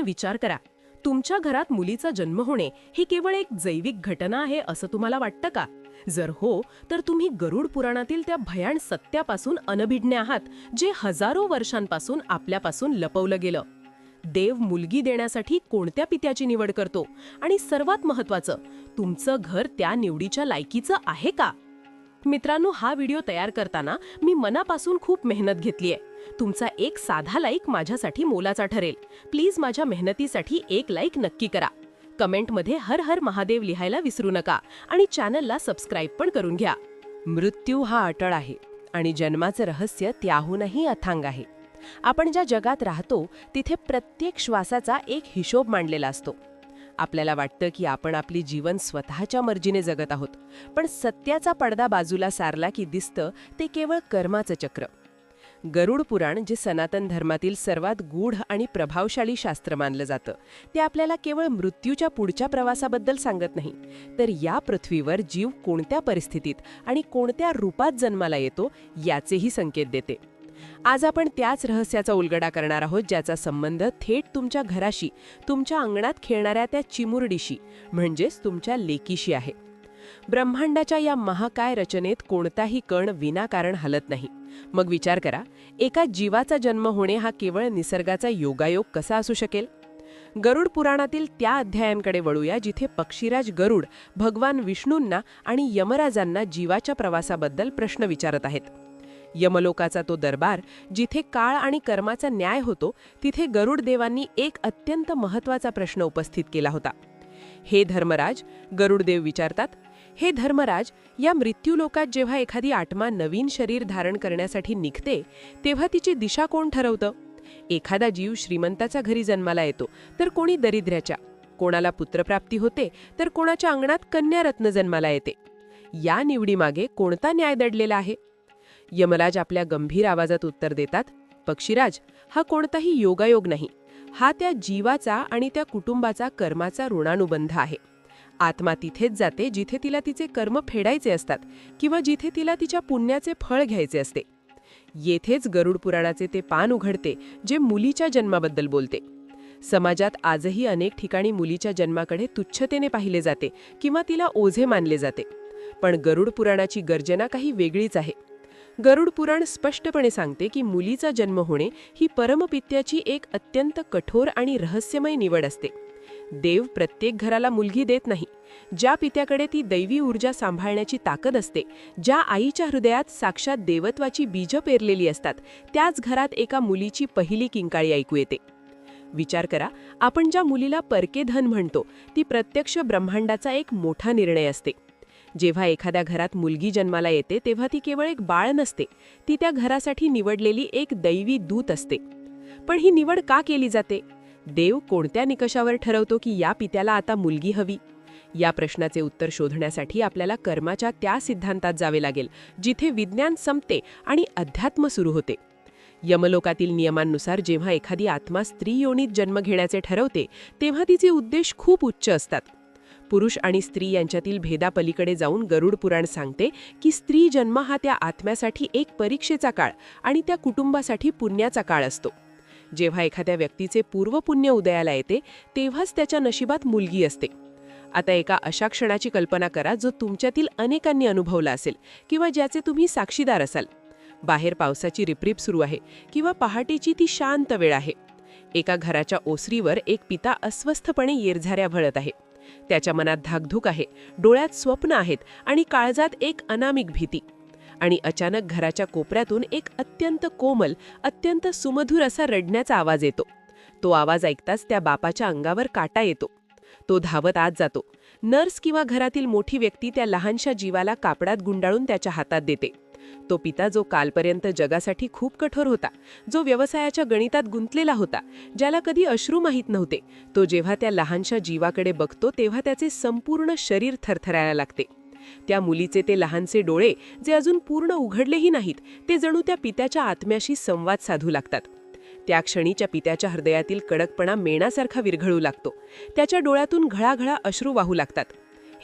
विचार करा, तुमच्या घरात मुलीचा जन्म होणे ही केवळ एक जैविक घटना आहे असं तुम्हाला वाटतं का? जर हो, तर तुम्ही गरुड पुराणातील त्या भयाण सत्यापासून अनभिज्ञ आहात, जे हजारो वर्षांपासून आपल्यापासून लपवलं गेलं. देव मुलगी देण्यासाठी कोणत्या पित्याची निवड करतो, आणि सर्वात महत्त्वाचं, तुमचं घर त्या निवडीच्या लायकीचं आहे का? मित्रांनो, हा व्हिडिओ तयार करताना मी मनापासून खूप मेहनत घेतलीये. तुमचा एक साधा लाईक माझ्यासाठी मोलाचा ठरेल. प्लीज माझ्या मेहनतीसाठी एक लाईक नक्की करा. कमेंटमध्ये हर हर महादेव लिहायला विसरू नका आणि चॅनलला सबस्क्राईब पण करून घ्या. मृत्यू हा अटळ आहे आणि जन्माचं रहस्य त्याहूनही अथांग आहे. आपण ज्या जगात राहतो तिथे प्रत्येक श्वासाचा एक हिशोब मांडलेला असतो. आपल्याला वाटतं की आपण आपली जीवन स्वतःच्या मर्जीने जगत आहोत, पण सत्याचा पडदा बाजूला सारला की दिसतं ते केवळ कर्माचं चक्र. गरुड पुराण, जे सनातन धर्मातील सर्वात गूढ आणि प्रभावशाली शास्त्र मानलं जातं, ते आपल्याला केवळ मृत्यूच्या पुढच्या प्रवासाबद्दल सांगत नाही, तर या पृथ्वीवर जीव कोणत्या परिस्थितीत आणि कोणत्या रूपात जन्माला येतो याचेही संकेत देते. आज आपण त्याच रहस्याचा उलगडा करणार आहोत, ज्याचा संबंध थेट तुमच्या घराशी, तुमच्या अंगणात खेळणाऱ्या त्या चिमुरडीशी म्हणजेच तुमच्या लेकीशी आहे. ब्रह्मांडाच्या या महाकाय रचनेत कोणताही कण विनाकारण हलत नाही. मग विचार करा, एका जीवाचा जन्म होणे हा केवळ निसर्गाचा योगायोग कसा असू शकेल? गरुड पुराणातील त्या अध्यायांकडे वळूया जिथे पक्षीराज गरुड भगवान विष्णूंना आणि यमराजांना जीवाच्या प्रवासाबद्दल प्रश्न विचारत आहेत. यमलोकाचा तो दरबार, जिथे काळ आणि कर्माचा न्याय होतो, तिथे गरुड देवांनी एक अत्यंत महत्त्वाचा प्रश्न उपस्थित केला होता. हे धर्मराज, गरुडदेव विचारतात, हे धर्मराज, या मृत्यूलोकात जेव्हा एखादी आत्मा नवीन शरीर धारण करण्यासाठी निघते, तेव्हा तिची दिशा कोण ठरवतं? एखादा जीव श्रीमंताच्या घरी जन्माला येतो, तर कोणी दरिद्र्याच्या, कोणाला पुत्रप्राप्ती होते, तर कोणाच्या अंगणात कन्यारत्न जन्माला येते. या निवडीमागे कोणता न्याय दडलेला आहे? यमराज आपल्या गंभीर आवाजात उत्तर देतात, पक्षीराज, हा कोणताही योगायोग नाही. हा त्या जीवाचा आणि त्या कुटुंबाचा कर्माचा ऋणानुबंध आहे. आत्मा तिथेच जाते जिथे तिला तिचे कर्म फेडायचे असतात किंवा जिथे तिला तिच्या पुण्याचे फळ घ्यायचे असते. येथेच गरुड पुराणाचे ते पान उघडते जे मुलीच्या जन्माबद्दल बोलते. समाजात आजही अनेक ठिकाणी मुलीच्या जन्माकडे तुच्छतेने पाहिले जाते किंवा तिला ओझे मानले जाते. पण गरुड पुराणाची गर्जना काही वेगळीच आहे. गरुड पुराण स्पष्टपणे सांगते की मुलीचा जन्म होणे ही परमपित्याची एक अत्यंत कठोर आणि रहस्यमय निवड असते. देव प्रत्येक घराला मुलगी देत नाही. ज्या पित्याकडे ती दैवी ऊर्जा सांभाळण्याची ताकद असते, ज्या आईच्या हृदयात साक्षात देवत्वाची बीजं पेरलेली असतात, त्याच घरात एका मुलीची पहिली किंकाळी ऐकू येते. विचार करा, आपण ज्या मुलीला परके धन म्हणतो, ती प्रत्यक्ष ब्रह्मांडाचा एक मोठा निर्णय असते. जेव्हा एखाद्या घरात मुलगी जन्माला येते, तेव्हा ती केवळ एक बाळ नसते, ती त्या घरासाठी निवडलेली एक दैवी दूत असते. पण ही निवड का केली जाते? देव कोणत्या निकषावर ठरवतो की या पित्याला आता मुलगी हवी? या प्रश्नाचे उत्तर शोधण्यासाठी आपल्याला कर्माच्या त्या सिद्धांतात जावे लागेल जिथे विज्ञान संपते आणि अध्यात्म सुरू होते. यमलोकातील नियमांनुसार जेव्हा एखादी आत्मा स्त्री योनीत जन्म घेण्याचे ठरवते, तेव्हा तिचे उद्देश खूप उच्च असतात. पुरुष आणि स्त्री यांच्यातील भेदापलीकडे जाऊन गरुड पुराण सांगते की स्त्री जन्म हा त्या आत्म्यासाठी एक परीक्षेचा काळ आणि त्या कुटुंबासाठी पुण्याचा काळ असतो. जेव्हा एखाद्या व्यक्तीचे पूर्वपुण्य उदयाला येते, तेव्हाच त्याच्या नशिबात मुलगी असते. आता एका अशा क्षणाची कल्पना करा जो तुमच्यातील अनेकांनी अनुभवला असेल किंवा ज्याचे तुम्ही साक्षीदार असाल. बाहेर पावसाची रिपरिप सुरू आहे किंवा पहाटेची ती शांत वेळ आहे. एका घराच्या ओसरीवर एक पिता अस्वस्थपणे येरझाऱ्या भळत आहे. त्याच्या मनात धाकधूक आहे, डोळ्यात स्वप्न आहेत आणि काळजात एक अनामिक भीती. आणि अचानक घराच्या कोपऱ्यातून एक अत्यंत कोमल, अत्यंत सुमधुर असा रडण्याचा आवाज येतो. तो आवाज ऐकताच त्या बापाच्या अंगावर काटा येतो. तो धावत आत जातो. नर्स किंवा घरातील मोठी व्यक्ती त्या लहानशा जीवाला कापडात गुंडाळून त्याच्या हातात देते. तो पिता, जो कालपर्यंत जगासाठी खूप कठोर होता, जो व्यवसायाच्या गणितात गुंतलेला होता, ज्याला कधी अश्रू माहीत नव्हते, तो जेव्हा त्या लहानशा जीवाकडे बघतो तेव्हा त्याचे संपूर्ण शरीर थरथरायला लागते. त्या मुलीचे ते लहानसे डोळे, जे अजून पूर्ण उघडलेही नाहीत, ते जणू त्या पित्याच्या आत्म्याशी संवाद साधू लागतात. त्या क्षणीच्या पित्याच्या हृदयातील कडकपणा मेणासारखा विरघळू लागतो. त्याच्या डोळ्यातून घळाघळा अश्रू वाहू लागतात.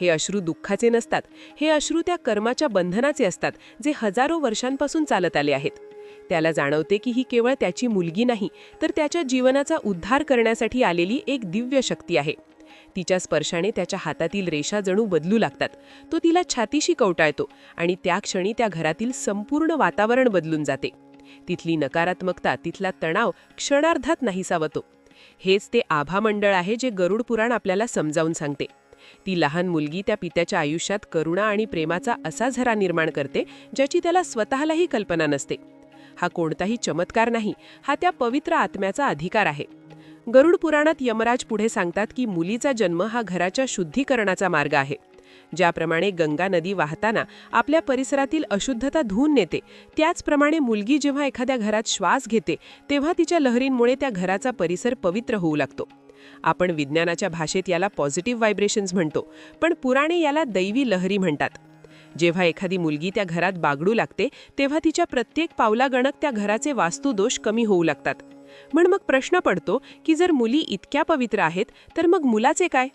हे अश्रू दुःखाचे नसतात, हे अश्रू त्या कर्माच्या बंधनाचे असतात जे हजारो वर्षांपासून चालत आले आहेत. त्याला जाणवते की ही केवळ त्याची मुलगी नाही, तर त्याच्या जीवनाचा उद्धार करण्यासाठी आलेली एक दिव्य शक्ती आहे. तिच्या स्पर्शाने त्याच्या हातातील रेषा जणू बदलू लागतात. तो तिला छातीशी कवटाळतो आणि त्या क्षणी त्या घरातील संपूर्ण वातावरण बदलून जाते. तिथली नकारात्मकता, तिथला तणाव क्षणार्धात नाहीसा होतो. हेच ते आभा मंडळ आहे जे गरुड पुराण आपल्याला समजावून सांगते. ती लहान मुलगी त्या पित्याच्या आयुष्यात करुणा आणि प्रेमाचा असा झरा निर्माण करते ज्याची त्याला स्वतःलाही कल्पना नसते. हा कोणताही चमत्कार नाही, हा त्या पवित्र आत्म्याचा अधिकार आहे. गरुड पुराणात यमराज पुढे सांगतात की मुलीचा जन्म हा घराच्या शुद्धीकरणाचा मार्ग आहे. ज्याप्रमाणे गंगा नदी वाहताना आपल्या परिसरातील अशुद्धता धुवून नेते, त्याचप्रमाणे मुलगी जेव्हा एखाद्या घरात श्वास घेते तेव्हा तिच्या लहरींमुळे त्या घराचा परिसर पवित्र होऊ लागतो. आपण विज्ञानाच्या भाषेत याला पॉझिटिव्ह व्हायब्रेशन्स म्हणतो, पण पुराणे याला दैवी लहरी म्हणतात. जेव्हा एखादी मुलगी त्या घरात बागडू लागते तेव्हा तिच्या प्रत्येक पावलागणक त्या घराचे वास्तुदोष कमी होऊ लागतात. मग प्रश्न पडतो की जर मुली इतक्या पवित्र आहेत तर मग मुलाचे काय?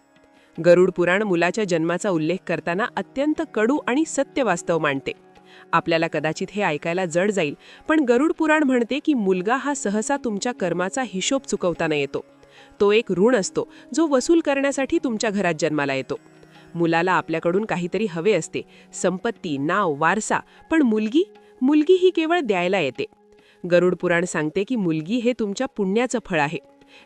गरुड पुराण मुलाच्या जन्माचा उल्लेख करताना अत्यंत कडू आणि सत्य वास्तव मांडते. आपल्याला कदाचित हे ऐकायला जड जाईल, पण गरुड पुराण म्हणते की मुलगा हा सहसा तुमच्या कर्माचा हिशोब चुकवताना येतो. तो एक ऋण असतो जो वसूल करण्यासाठी तुमच्या घरात जन्माला येतो. मुलाला आपल्याकडून काहीतरी हवे असते, संपत्ती, नाव, वारसा, पण मुलगी ही केवळ द्यायला येते. गरुड पुराण सांगते की मुलगी हे तुमच्या पुण्याचं फळ आहे.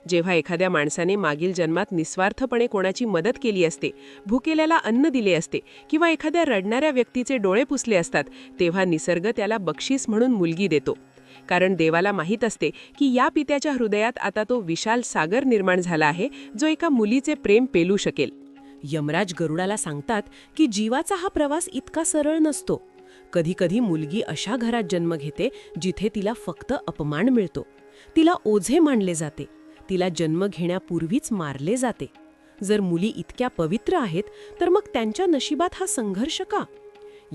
जेव्हा एखाद्या माणसाने मागील जन्मात निस्वार्थपणे कोणाची मदत केली असते, भुकेल्याला अन्न दिले असते किंवा एखाद्या रडणाऱ्या व्यक्तीचे डोळे पुसले असतात, तेव्हा निसर्ग त्याला बक्षीस म्हणून मुलगी देतो. कारण देवाला माहीत असते की या पित्याच्या हृदयात आता तो विशाल सागर निर्माण झाला आहे जो एका मुलीचे प्रेम पेलू शकेल. यमराज गरुडाला सांगतात की जीवाचा हा प्रवास इतका सरळ नसतो. कधीकधी मुलगी अशा घरात जन्म घेते जिथे तिला फक्त अपमान मिळतो, तिला ओझे मानले जाते, तिला जन्म घेण्यापूर्वीच मारले जाते. जर मुली इतक्या पवित्र आहेत तर मग त्यांच्या नशिबात हा संघर्ष का?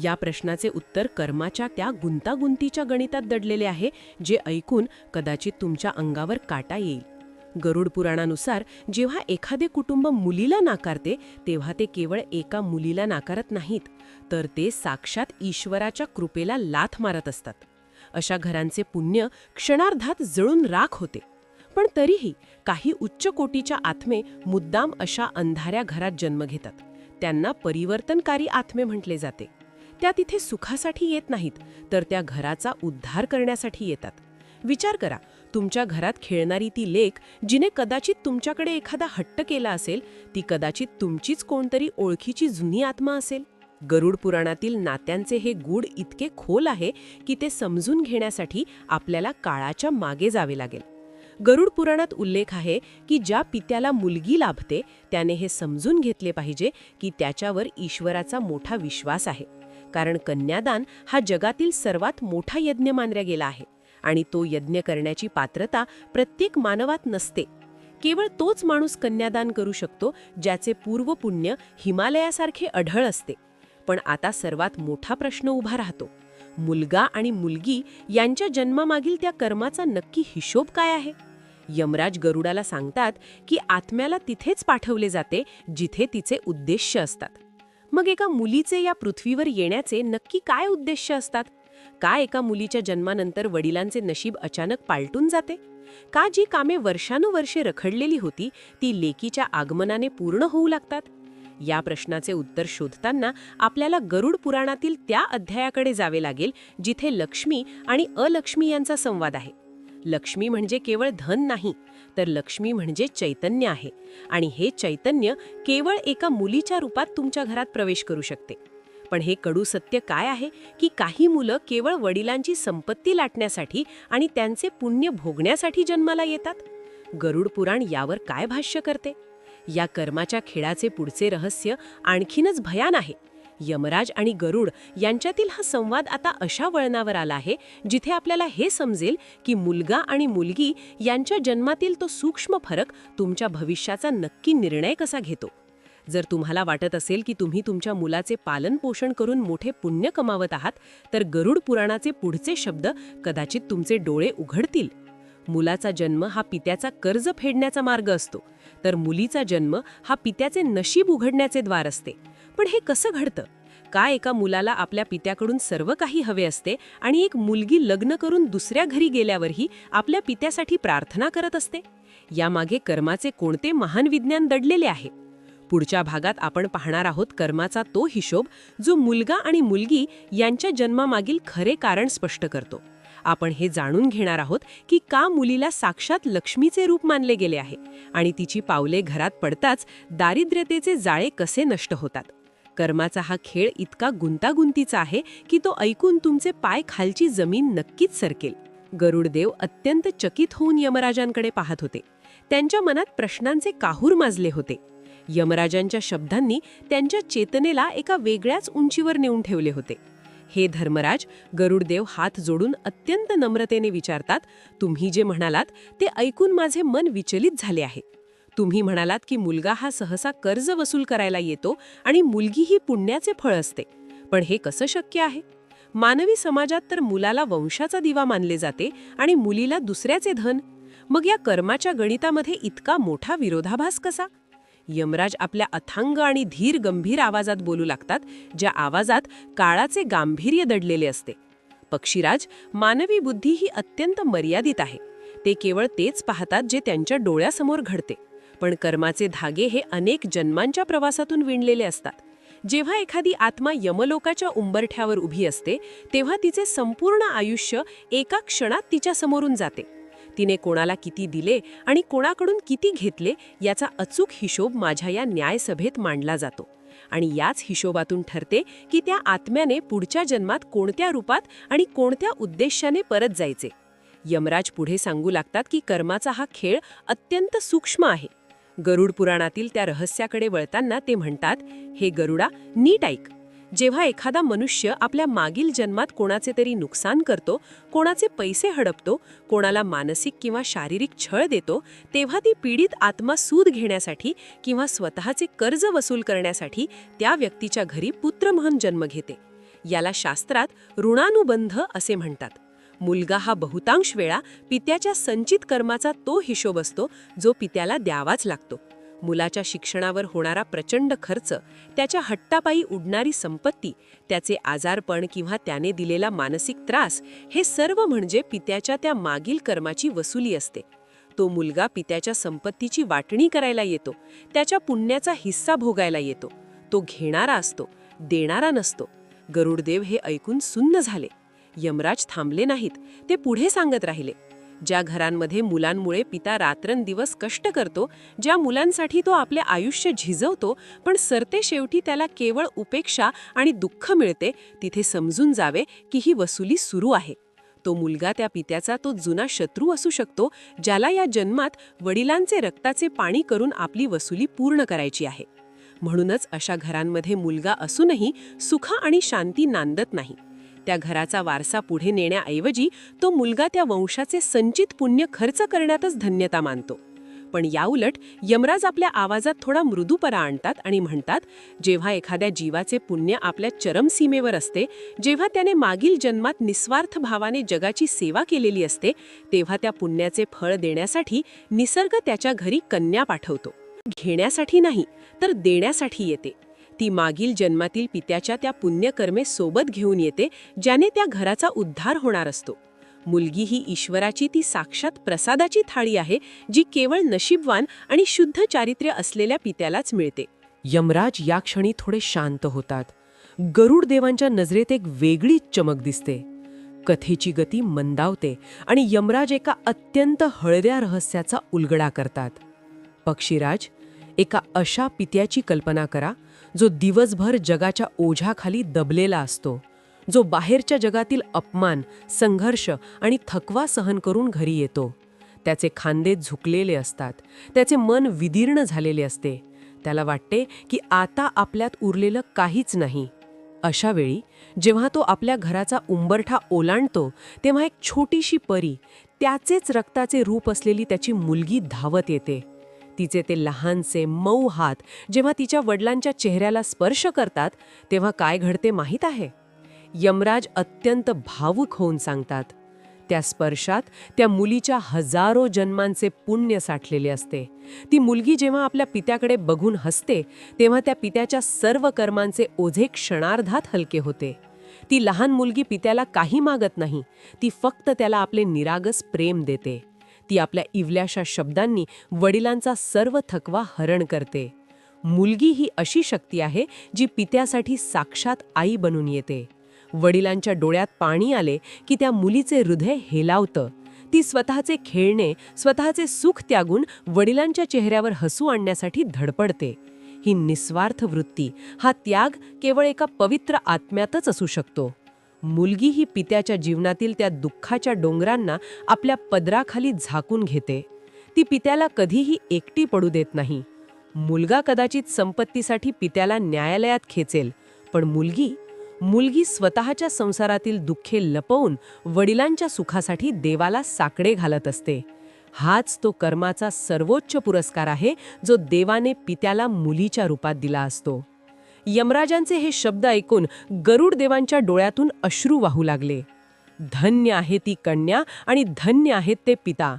या प्रश्नाचे उत्तर कर्माच्या त्या गुंतागुंतीच्या गणितात दडलेले आहे, जे ऐकून कदाचित तुमच्या अंगावर काटा येईल. गरुड पुराणानुसार जेव्हा एखादे कुटुंब मुलीला नाकारते तेव्हा ते केवळ एका मुलीला नाकारत नाहीत, तर ते साक्षात ईश्वराच्या कृपेला लाथ मारत असतात. अशा घरांचे पुण्य क्षणार्धात जळून राख होते. पण तरीही काही उच्च कोटीच्या आत्मे मुद्दाम अशा अंधाऱ्या घरात जन्म घेतात. त्यांना परिवर्तनकारी आत्मे म्हटले जाते. त्या तिथे सुखासाठी येत नाहीत, तर त्या घराचा उद्धार करण्यासाठी येतात. विचार करा, तुमच्या घरात खेळणारी ती लेक जिने कदाचित तुमच्याकडे एखादा हट्ट केला असेल, ती कदाचित तुमचीच कोणतरी ओळखीची जुनी आत्मा असेल. गरुड पुराणातील नात्यांचे हे गूढ इतके खोल आहे की ते समजून घेण्यासाठी आपल्याला काळाच्या मागे जावे लागेल. गरुड पुराणात उल्लेख आहे की ज्या पित्याला मुलगी लाभते त्याने हे समजून घेतले पाहिजे की त्याच्यावर ईश्वराचा मोठा विश्वास आहे. कारण कन्यादान हा जगातील सर्वात मोठा यज्ञ मानला गेला आहे आणि तो यज्ञ करण्याची पात्रता प्रत्येक मानवात नसते. केवळ तोच माणूस कन्यादान करू शकतो ज्याचे पूर्वपुण्य हिमालयासारखे अढळ असते. पण आता सर्वात मोठा प्रश्न उभा राहतो, मुलगा आणि मुलगी यांच्या जन्मामागील त्या कर्माचा नक्की हिशोब काय आहे? यमराज गरुडाला सांगतात की आत्म्याला तिथेच पाठवले जाते जिथे तिचे उद्देश्य असतात. मग एका मुलीचे या पृथ्वीवर येण्याचे नक्की काय उद्देश्य असतात? का एका मुलीच्या जन्मानंतर वडिलांचे नशीब अचानक पालटून जाते? का जी कामे वर्षानुवर्षे रखडलेली होती ती लेकीच्या आगमनाने पूर्ण होऊ लागतात? या प्रश्नाचे उत्तर शोधताना आपल्याला गरुड पुराणातील त्या अध्यायाकडे जावे लागेल जिथे लक्ष्मी आणि अलक्ष्मी यांचा संवाद आहे. लक्ष्मी म्हणजे केवळ धन नाही, तर लक्ष्मी म्हणजे चैतन्य आहे आणि हे चैतन्य केवळ एका मुलीच्या रूपात तुमच्या घरात प्रवेश करू शकते. पण हे कडू सत्य काय आहे की काही मुलं केवळ वडिलांची संपत्ती लाटण्यासाठी आणि त्यांचे पुण्य भोगण्यासाठी जन्माला येतात. गरुड पुराण यावर काय भाष्य करते? या कर्माच्या खेळाचे पुढचे रहस्य आणखीनच भयान आहे. यमराज आणि गरुड यांच्यातील हा संवाद आता अशा वळणावर आला आहे जिथे आपल्याला हे समजेल की मुलगा आणि मुलगी यांच्या जन्मातील तो सूक्ष्म फरक तुमच्या भविष्याचा नक्की निर्णय कसा घेतो. जर तुम्हाला वाटत असेल की तुम्ही तुमच्या मुलाचे पालन पोषण करून मोठे पुण्य कमावत आहात, तर गरुड पुराणाचे पुढचे शब्द कदाचित तुमचे डोळे उघडतील. मुलाचा जन्म हा पित्याचा कर्ज फेडण्याचा मार्ग असतो, तर मुलीचा जन्म हा पित्याचे नशीब उघडण्याचे द्वार असते. पण हे कसं घडतं? का एका मुलाला आपल्या पित्याकडून सर्व काही हवे असते आणि एक मुलगी लग्न करून दुसऱ्या घरी गेल्यावरही आपल्या पित्यासाठी प्रार्थना करत असते? यामागे कर्माचे कोणते महान विज्ञान दडलेले आहे? पुढच्या भागात आपण पाहणार आहोत कर्माचा तो हिशोब जो मुलगा आणि मुलगी यांच्या जन्मामागील खरे कारण स्पष्ट करतो. आपण हे जाणून घेणार आहोत की का मुलीला साक्षात लक्ष्मीचे रूप मानले गेले आहे आणि तिची पावले घरात पडताच दारिद्र्यतेचे जाळे कसे नष्ट होतात. कर्माचा हा खेळ इतका गुंतागुंतीचा आहे की तो ऐकून तुमचे पाय खालची जमीन नक्कीच सरकेल. गरुडदेव अत्यंत चकित होऊन यमराजांकडे पाहत होते. त्यांच्या मनात प्रश्नांचे काहूर माजले होते. यमराजांच्या शब्दांनी त्यांच्या चेतनेला एका वेगळ्याच उंचीवर नेऊन ठेवले होते. हे धर्मराज, गरुडदेव हात जोडून अत्यंत नम्रतेने विचारतात, तुम्ही जे म्हणालात ते ऐकून माझे मन विचलित झाले आहे. तुम्ही म्हणालात की मुलगा हा सहसा कर्ज वसूल करायला येतो आणि मुलगी ही पुण्याचे फळ असते. पण हे कसं शक्य आहे? मानवी समाजात तर मुलाला वंशाचा दिवा मानले जाते आणि मुलीला दुसऱ्याचे धन. मग या कर्माच्या गणितामध्ये इतका मोठा विरोधाभास कसा? यमराज आपल्या अथांग आणि धीर गंभीर आवाजात बोलू लागतात, ज्या आवाजात काळाचे गांभीर्य दडलेले असते. पक्षीराज, मानवी बुद्धी ही अत्यंत मर्यादित आहे. ते केवळ तेच पाहतात जे त्यांच्या डोळ्यासमोर घडते. पण कर्माचे धागे हे अनेक जन्मांच्या प्रवासातून विणलेले असतात. जेव्हा एखादी आत्मा यमलोकाच्या उंबरठ्यावर उभी असते तेव्हा तिचे संपूर्ण आयुष्य एका क्षणात तिच्या समोरून जाते. तिने कोणाला किती दिले आणि कोणाकडून किती घेतले याचा अचूक हिशोब माझ्या या न्यायसभेत मांडला जातो. आणि याच हिशोबातून ठरते की त्या आत्म्याने पुढच्या जन्मात कोणत्या रूपात आणि कोणत्या उद्देशाने परत जायचे. यमराज पुढे सांगू लागतात की कर्माचा हा खेळ अत्यंत सूक्ष्म आहे. गरुड पुराणातील त्या रहस्याकडे वळताना ते म्हणतात, हे गरुडा, नीट ऐक. जेव्हा एखादा मनुष्य आपल्या मागील जन्मात कोणाचे तरी नुकसान करतो, कोणाचे पैसे हडपतो, कोणाला मानसिक किंवा शारीरिक छळ देतो, तेव्हा ती पीडित आत्मा सूद घेण्यासाठी किंवा स्वतःचे कर्ज वसूल करण्यासाठी त्या व्यक्तीच्या घरी पुत्र म्हणून जन्म घेते. याला शास्त्रात ऋणानुबंध असे म्हणतात. मुलगा हा बहुतांश वेळा पित्याच्या संचित कर्माचा तो हिशोब असतो जो पित्याला द्यावाच लागतो. मुलाच्या शिक्षणावर होणारा प्रचंड खर्च, त्याच्या हट्टापायी उडणारी संपत्ती, त्याचे आजारपण किंवा त्याने दिलेला मानसिक त्रास, हे सर्व म्हणजे पित्याच्या त्या मागील कर्माची वसुली असते. तो मुलगा पित्याच्या संपत्तीची वाटणी करायला येतो, त्याच्या पुण्याचा हिस्सा भोगायला येतो. तो घेणारा असतो, देणारा नसतो. गरुडदेव हे ऐकून सुन्न झाले. यमराज थांबले नाहीत. ते पुढे सांगत राहिले, ज्या घरांमध्ये मुलांमुळे पिता रात्रंदिवस कष्ट करतो, ज्या मुलांसाठी तो आपले आयुष्य झिजवतो, पण सरते शेवटी त्याला केवळ उपेक्षा आणि दुःख मिळते, तिथे समजून जावे की ही वसुली सुरू आहे. तो मुलगा त्या पित्याचा तो जुना शत्रू असू शकतो, ज्याला या जन्मात वडिलांचे रक्ताचे पाणी करून आपली वसुली पूर्ण करायची आहे. म्हणूनच अशा घरांमध्ये मुलगा असूनही सुख आणि शांती नांदत नाही. त्या घराचा वारसा पुढे नेण्याऐवजी तो मुलगा त्या वंशाचे संचित पुण्य खर्च करण्यातच धन्यता मानतो. पण याउलट यमराज आपल्या आवाजात थोडा मृदूपणा आणतात आणि म्हणतात, जेव्हा एखाद्या जीवाचे पुण्य आपल्या चरमसीमेवर असते, जेव्हा त्याने मागील जन्मात निस्वार्थ भावाने जगाची सेवा केलेली असते, तेव्हा त्या पुण्याचे फळ देण्यासाठी निसर्ग त्याच्या घरी कन्या पाठवतो. घेण्यासाठी नाही, तर देण्यासाठी येते. ती मागील जन्मातील पित्याच्या त्या पुण्यकर्मे सोबत घेऊन येते, ज्याने त्या घराचा उद्धार होणार असतो. मुलगी ही ईश्वराची ती साक्षात प्रसादाची थाळी आहे, जी केवळ नशीबवान आणि शुद्ध चारित्र्य असलेल्या पित्यालाच मिळते. यमराज या क्षणी थोडे शांत होतात. गरुड देवांच्या नजरेत एक वेगळीच चमक दिसते. कथेची गती मंदावते आणि यमराज एका अत्यंत हळव्या रहस्याचा उलगडा करतात. पक्षीराज, एका अशा पित्याची कल्पना करा जो दिवसभर जगाच्या ओझ्याखाली दबलेला असतो, जो बाहेरच्या जगातील अपमान, संघर्ष आणि थकवा सहन करून घरी येतो. त्याचे खांदे झुकलेले असतात, त्याचे मन विदीर्ण झालेले असते. त्याला वाटते की आता आपल्यात उरलेलं काहीच नाही. अशा वेळी जेव्हा तो आपल्या घराचा उंबरठा ओलांडतो, तेव्हा एक छोटीशी परी, त्याचेच रक्ताचे रूप असलेली त्याची मुलगी धावत येते. तिचे ते लहानसे मऊ हात जेव्हा तिच्या वडिलांच्या चेहऱ्याला स्पर्श करतात, तेव्हा काय घडते माहीत आहे? यमराज अत्यंत भावुक होऊन सांगतात, त्या स्पर्शात त्या मुलीच्या हजारो जन्मांचे पुण्य साठलेले असते. ती मुलगी जेव्हा आपल्या पित्याकडे बघून हसते तेव्हा त्या पित्याच्या सर्व कर्मांचे ओझे क्षणार्धात हलके होते. ती लहान मुलगी पित्याला काही मागत नाही, ती फक्त त्याला आपले निरागस प्रेम देते. ती आपल्या इवल्याशा शब्दांनी वडिलांचा सर्व थकवा हरण करते. मुलगी ही अशी शक्ती आहे जी पित्यासाठी साक्षात आई बनून येते. वडिलांच्या डोळ्यात पाणी आले की त्या मुलीचे हृदय हेलावतं. ती स्वतःचे खेळणे, स्वतःचे सुख त्यागून वडिलांच्या चेहऱ्यावर हसू आणण्यासाठी धडपडते. ही निस्वार्थ वृत्ती, हा त्याग केवळ एका पवित्र आत्म्यातच असू शकतो. मुलगी ही पित्याच्या जीवनातील त्या दुःखाच्या डोंगरांना आपल्या पदराखाली झाकून घेते. ती पित्याला कधीही एकटी पडू देत नाही. मुलगा कदाचित संपत्तीसाठी पित्याला न्यायालयात खेचेल, पण मुलगी स्वतःच्या संसारातील दुःखे लपवून वडिलांच्या सुखासाठी देवाला साकडे घालत असते. हाच तो कर्माचा सर्वोच्च पुरस्कार आहे जो देवाने पित्याला मुलीच्या रूपात दिला असतो. यमराजांचे हे शब्द ऐकून गरुड देवांच्या डोळ्यातून अश्रू वाहू लागले. धन्य आहे ती कन्या आणि धन्य आहेत ते पिता,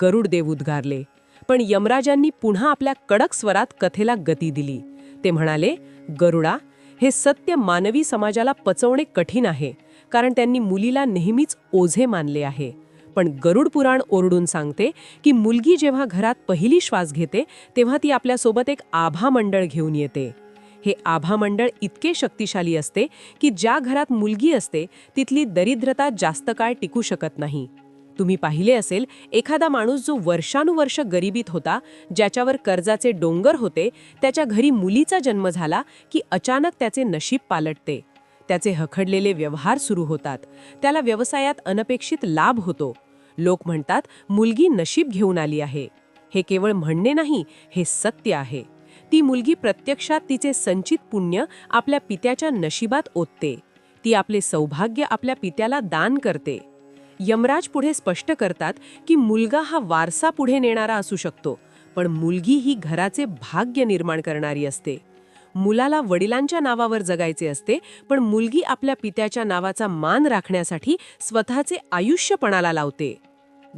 गरुड देव उद्गारले. पण यमराजांनी पुन्हा आपल्या कडक स्वरात कथेला गती दिली. ते म्हणाले, गरुडा, हे सत्य मानवी समाजाला पचवणे कठीण आहे, कारण त्यांनी मुलीला नेहमीच ओझे मानले आहे. पण गरुड पुराण ओरडून सांगते की मुलगी जेव्हा घरात पहिली श्वास घेते तेव्हा ती आपल्यासोबत एक आभा मंडळ घेऊन येते. हे आभा मंडळ इतके शक्तिशाली असते की ज्या घरात मुलगी असते तिथली दरिद्रता जास्त काळ टिकू शकत नाही. तुम्ही पाहिले असेल, एखादा माणूस जो वर्षानुवर्ष गरिबीत होता, ज्याच्यावर कर्जाचे डोंगर होते, त्याच्या घरी मुलीचा जन्म झाला की अचानक त्याचे नशीब पालटते. त्याचे हखडलेले व्यवहार सुरू होतात. त्याला व्यवसायात अनपेक्षित लाभ होतो. लोक म्हणतात, मुलगी नशीब घेऊन आली आहे. हे केवळ म्हणणे नाही, हे सत्य आहे. ती मुलगी प्रत्यक्षात तिचे संचित पुण्य आपल्या पित्याच्या नशिबात ओतते. ती आपले सौभाग्य आपल्या पित्याला दान करते. यमराज पुढे स्पष्ट करतात की मुलगा हा वारसा पुढे नेणारा असू शकतो, पण मुलगी ही घराचे भाग्य निर्माण करणारी असते. मुलाला वडिलांच्या नावावर जगायचे असते, पण मुलगी आपल्या पित्याच्या नावाचा मान राखण्यासाठी स्वतःचे आयुष्य पणाला लावते.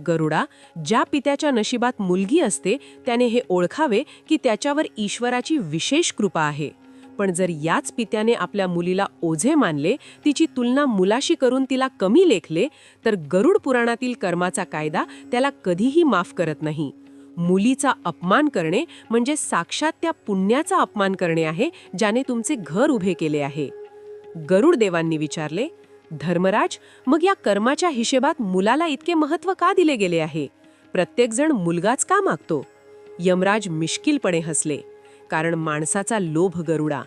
गरुडा, ज्या पित्याच्या नशिबात मुलगी असते त्याने हे ओळखावे की त्याच्यावर ईश्वराची विशेष कृपा आहे. पण जर याच पित्याने आपल्या मुलीला ओझे मानले, तिची तुलना मुलाशी करून तिला कमी लेखले, तर गरुड पुराणातील कर्माचा कायदा त्याला कधीही माफ करत नाही. मुलीचा अपमान करणे म्हणजे साक्षात त्या पुण्याचा अपमान करणे आहे ज्याने तुमचे घर उभे केले आहे. गरुड देवांनी विचारले, धर्मराज, मग या कर्माच्या हिशेबात मुलाला इतके महत्त्व का दिले गेले आहे? प्रत्येकजण मुलगाच का मागतो? यमराज मिश्किलपणे हसले, कारण माणसाचा लोभ गरुडा.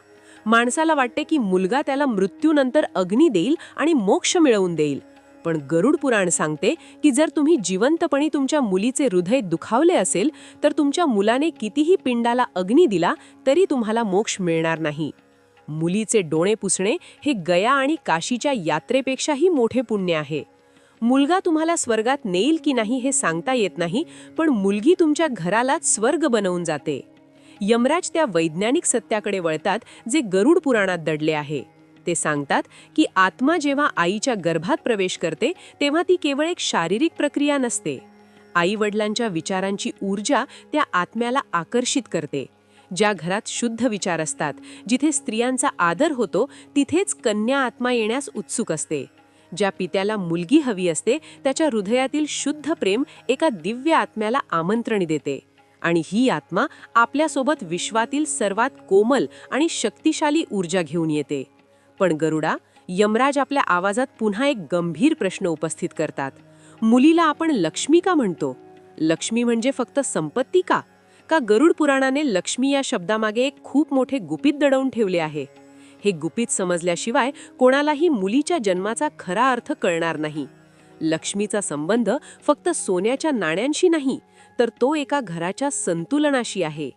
माणसाला वाटते की मुलगा त्याला मृत्यूनंतर अग्नी देईल आणि मोक्ष मिळवून देईल. पण गरुड पुराण सांगते की जर तुम्ही जिवंतपणी तुमच्या मुलीचे हृदय दुखावले असेल तर तुमच्या मुलाने कितीही पिंडाला अग्नी दिला तरी तुम्हाला मोक्ष मिळणार नाही. मुलीचे डोळे पुसणे हे गया आणि काशीच्या यात्रेपेक्षाही मोठे पुण्य आहे. मुलगा तुम्हाला स्वर्गात नेईल की नाही हे सांगता येत नाही, पण मुलगी तुमच्या घरालाच स्वर्ग बनवून जाते. यमराज त्या वैज्ञानिक सत्याकडे वळतात जे गरुड पुराणात दडले आहे. ते सांगतात की आत्मा जेव्हा आईच्या गर्भात प्रवेश करते तेव्हा ती केवळ एक शारीरिक प्रक्रिया नसते. आई वडिलांच्या विचारांची ऊर्जा त्या आत्म्याला आकर्षित करते. ज्या घरात शुद्ध विचार असतात, जिथे स्त्रियांचा आदर होतो, तिथेच कन्या आत्मा येण्यास उत्सुक असते. ज्या पित्याला मुलगी हवी असते त्याच्या हृदयातील शुद्ध प्रेम एका दिव्य आत्म्याला आमंत्रण देते, आणि ही आत्मा आपल्यासोबत विश्वातील सर्वात कोमल आणि शक्तिशाली ऊर्जा घेऊन येते. पण गरुडा, यमराज आपल्या आवाजात पुन्हा एक गंभीर प्रश्न उपस्थित करतात. मुलीला आपण लक्ष्मी का म्हणतो? लक्ष्मी म्हणजे फक्त संपत्ती का? का गरुड पुराणाने लक्ष्मी या शब्दामागे एक खूप मोठे गुपित दडवून ठेवले आहे? हे गुपित समजल्याशिवाय कोणालाही मुलीच्या जन्माचा खरा अर्थ कळणार नाही. लक्ष्मीचा संबंध फक्त सोन्याच्या नाण्यांशी नाही, तर तो एका घराच्या संतुलनाशी आहे.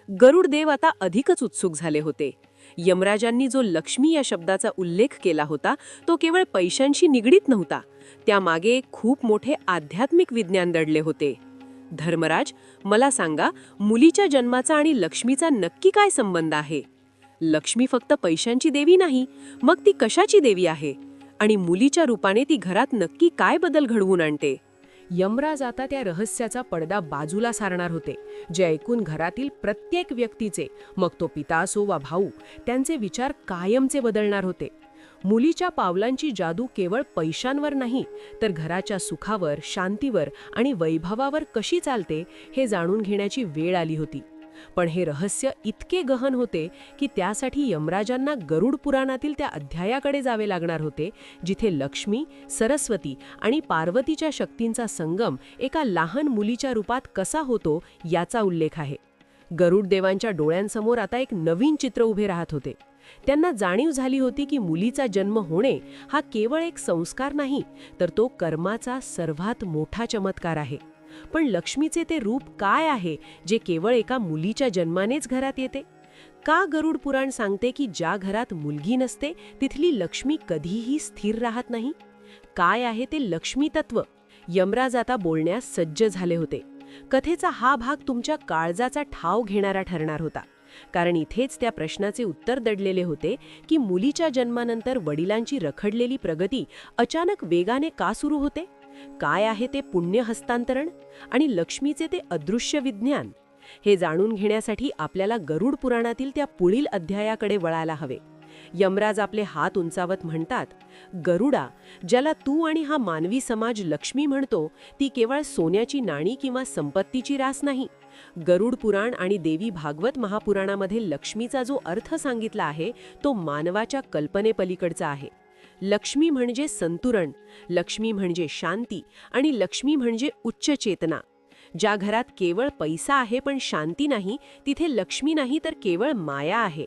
गरुड देव आता अधिकच उत्सुक झाले होते. यमराजांनी जो लक्ष्मी या शब्दाचा उल्लेख केला होता तो केवळ पैशांशी निगडीत नव्हता. त्यामागे एक खूप मोठे आध्यात्मिक विज्ञान दडले होते. धर्मराज, मला सांगा, मुलीच्या जन्माचा आणि लक्ष्मीचा नक्की काय संबंध आहे? लक्ष्मी फक्त पैशांची देवी नाही, मग ती कशाची देवी आहे? आणि मुलीच्या रूपाने ती घरात नक्की काय बदल घडवून आणते. यमराज आता त्या रहस्याचा पडदा बाजूला सारणार होते, जे ऐकून घरातील प्रत्येक व्यक्तीचे, मग तो पिता असो वा भाऊ, त्यांचे विचार कायमचे बदलणार होते. मुलीच्या पावलांची जादू केवळ पैशांवर नाही, तर घराच्या सुखावर, शांतीवर आणि वैभवावर कशी चालते हे जाणून घेण्याची वेळ आली होती. पण हे रहस्य इतके गहन होते की त्यासाठी यमराजांना गरुड पुराणातील त्या अध्यायाकडे जावे लागणार होते, जिथे लक्ष्मी, सरस्वती आणि पार्वतीच्या शक्तींचा संगम एका लहान मुलीच्या रूपात कसा होतो याचा उल्लेख आहे. गरुड देवांच्या डोळ्यांसमोर आता एक नवीन चित्र उभे राहत होते. त्यांना जाणीव झाली होती की मुलीचा जन्म होणे हा केवळ एक संस्कार नाही, तर तो कर्माचा सर्वात मोठा चमत्कार आहे. पण लक्ष्मीचे ते रूप काय आहे, जे केवळ एका मुलीच्या जन्मानेच घरात येते? का गरुड पुराण सांगते की ज्या घरात मुलगी नसते तिथली लक्ष्मी कधीही स्थिर राहत नाही? काय आहे ते लक्ष्मी तत्व? यमराज आता बोलण्यास सज्ज झाले होते. कथेचा हा भाग तुमच्या काळजाचा ठाव घेणारा ठरणार होता, कारण इथेच त्या प्रश्नाचे उत्तर दडलेले होते की मुलीच्या जन्मानंतर वडिलांची रखडलेली प्रगती अचानक वेगाने का सुरू होते? काय आहे ते पुण्य हस्तांतरण आणि लक्ष्मीचे ते अदृश्य विज्ञान? हे जाणून घेण्यासाठी आपल्याला गरुड पुराणातील त्या पुढील अध्यायाकडे वळायला हवे. यमराज आपले हात उंचावत म्हणतात, गरुडा, ज्याला तू आणि हा मानवी समाज लक्ष्मी म्हणतो, ती केवळ सोन्याची नाणी किंवा संपत्तीची रास नाही. गरुड पुराण आणि देवी भागवत महापुराणामध्ये लक्ष्मीचा जो अर्थ सांगितला आहे तो मानवाच्या कल्पनेपलीकडचा आहे. लक्ष्मी म्हणजे संतुलन, लक्ष्मी म्हणजे शांती आणि लक्ष्मी म्हणजे उच्च चेतना. ज्या घरात केवळ पैसा आहे पण शांती नाही, तिथे लक्ष्मी नाही तर केवळ माया आहे.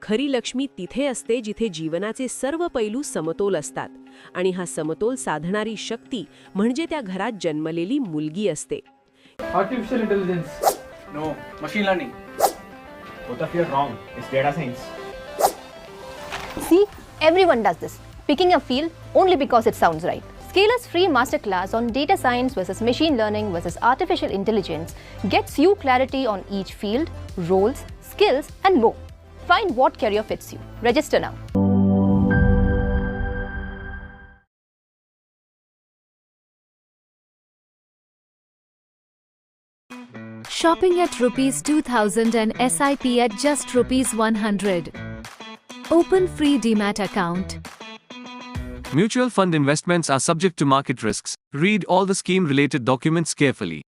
खरी लक्ष्मी तिथे असते जिथे जीवनाचे सर्व पैलू समतोल असतात, आणि हा समतोल साधणारी शक्ती म्हणजे त्या घरात जन्मलेली मुलगी असते. Artificial intelligence. No, machine learning. Both of you are wrong. It's data science. See, everyone does this, picking a field only because it sounds right. Scalar's free masterclass on data science versus machine learning versus artificial intelligence gets you clarity on each field, roles, skills, and more. Find what career fits you. Register now. Shopping at ₹2,000 and SIP at just ₹100. Open free Demat account. Mutual fund investments are subject to market risks. Read all the scheme-related documents carefully.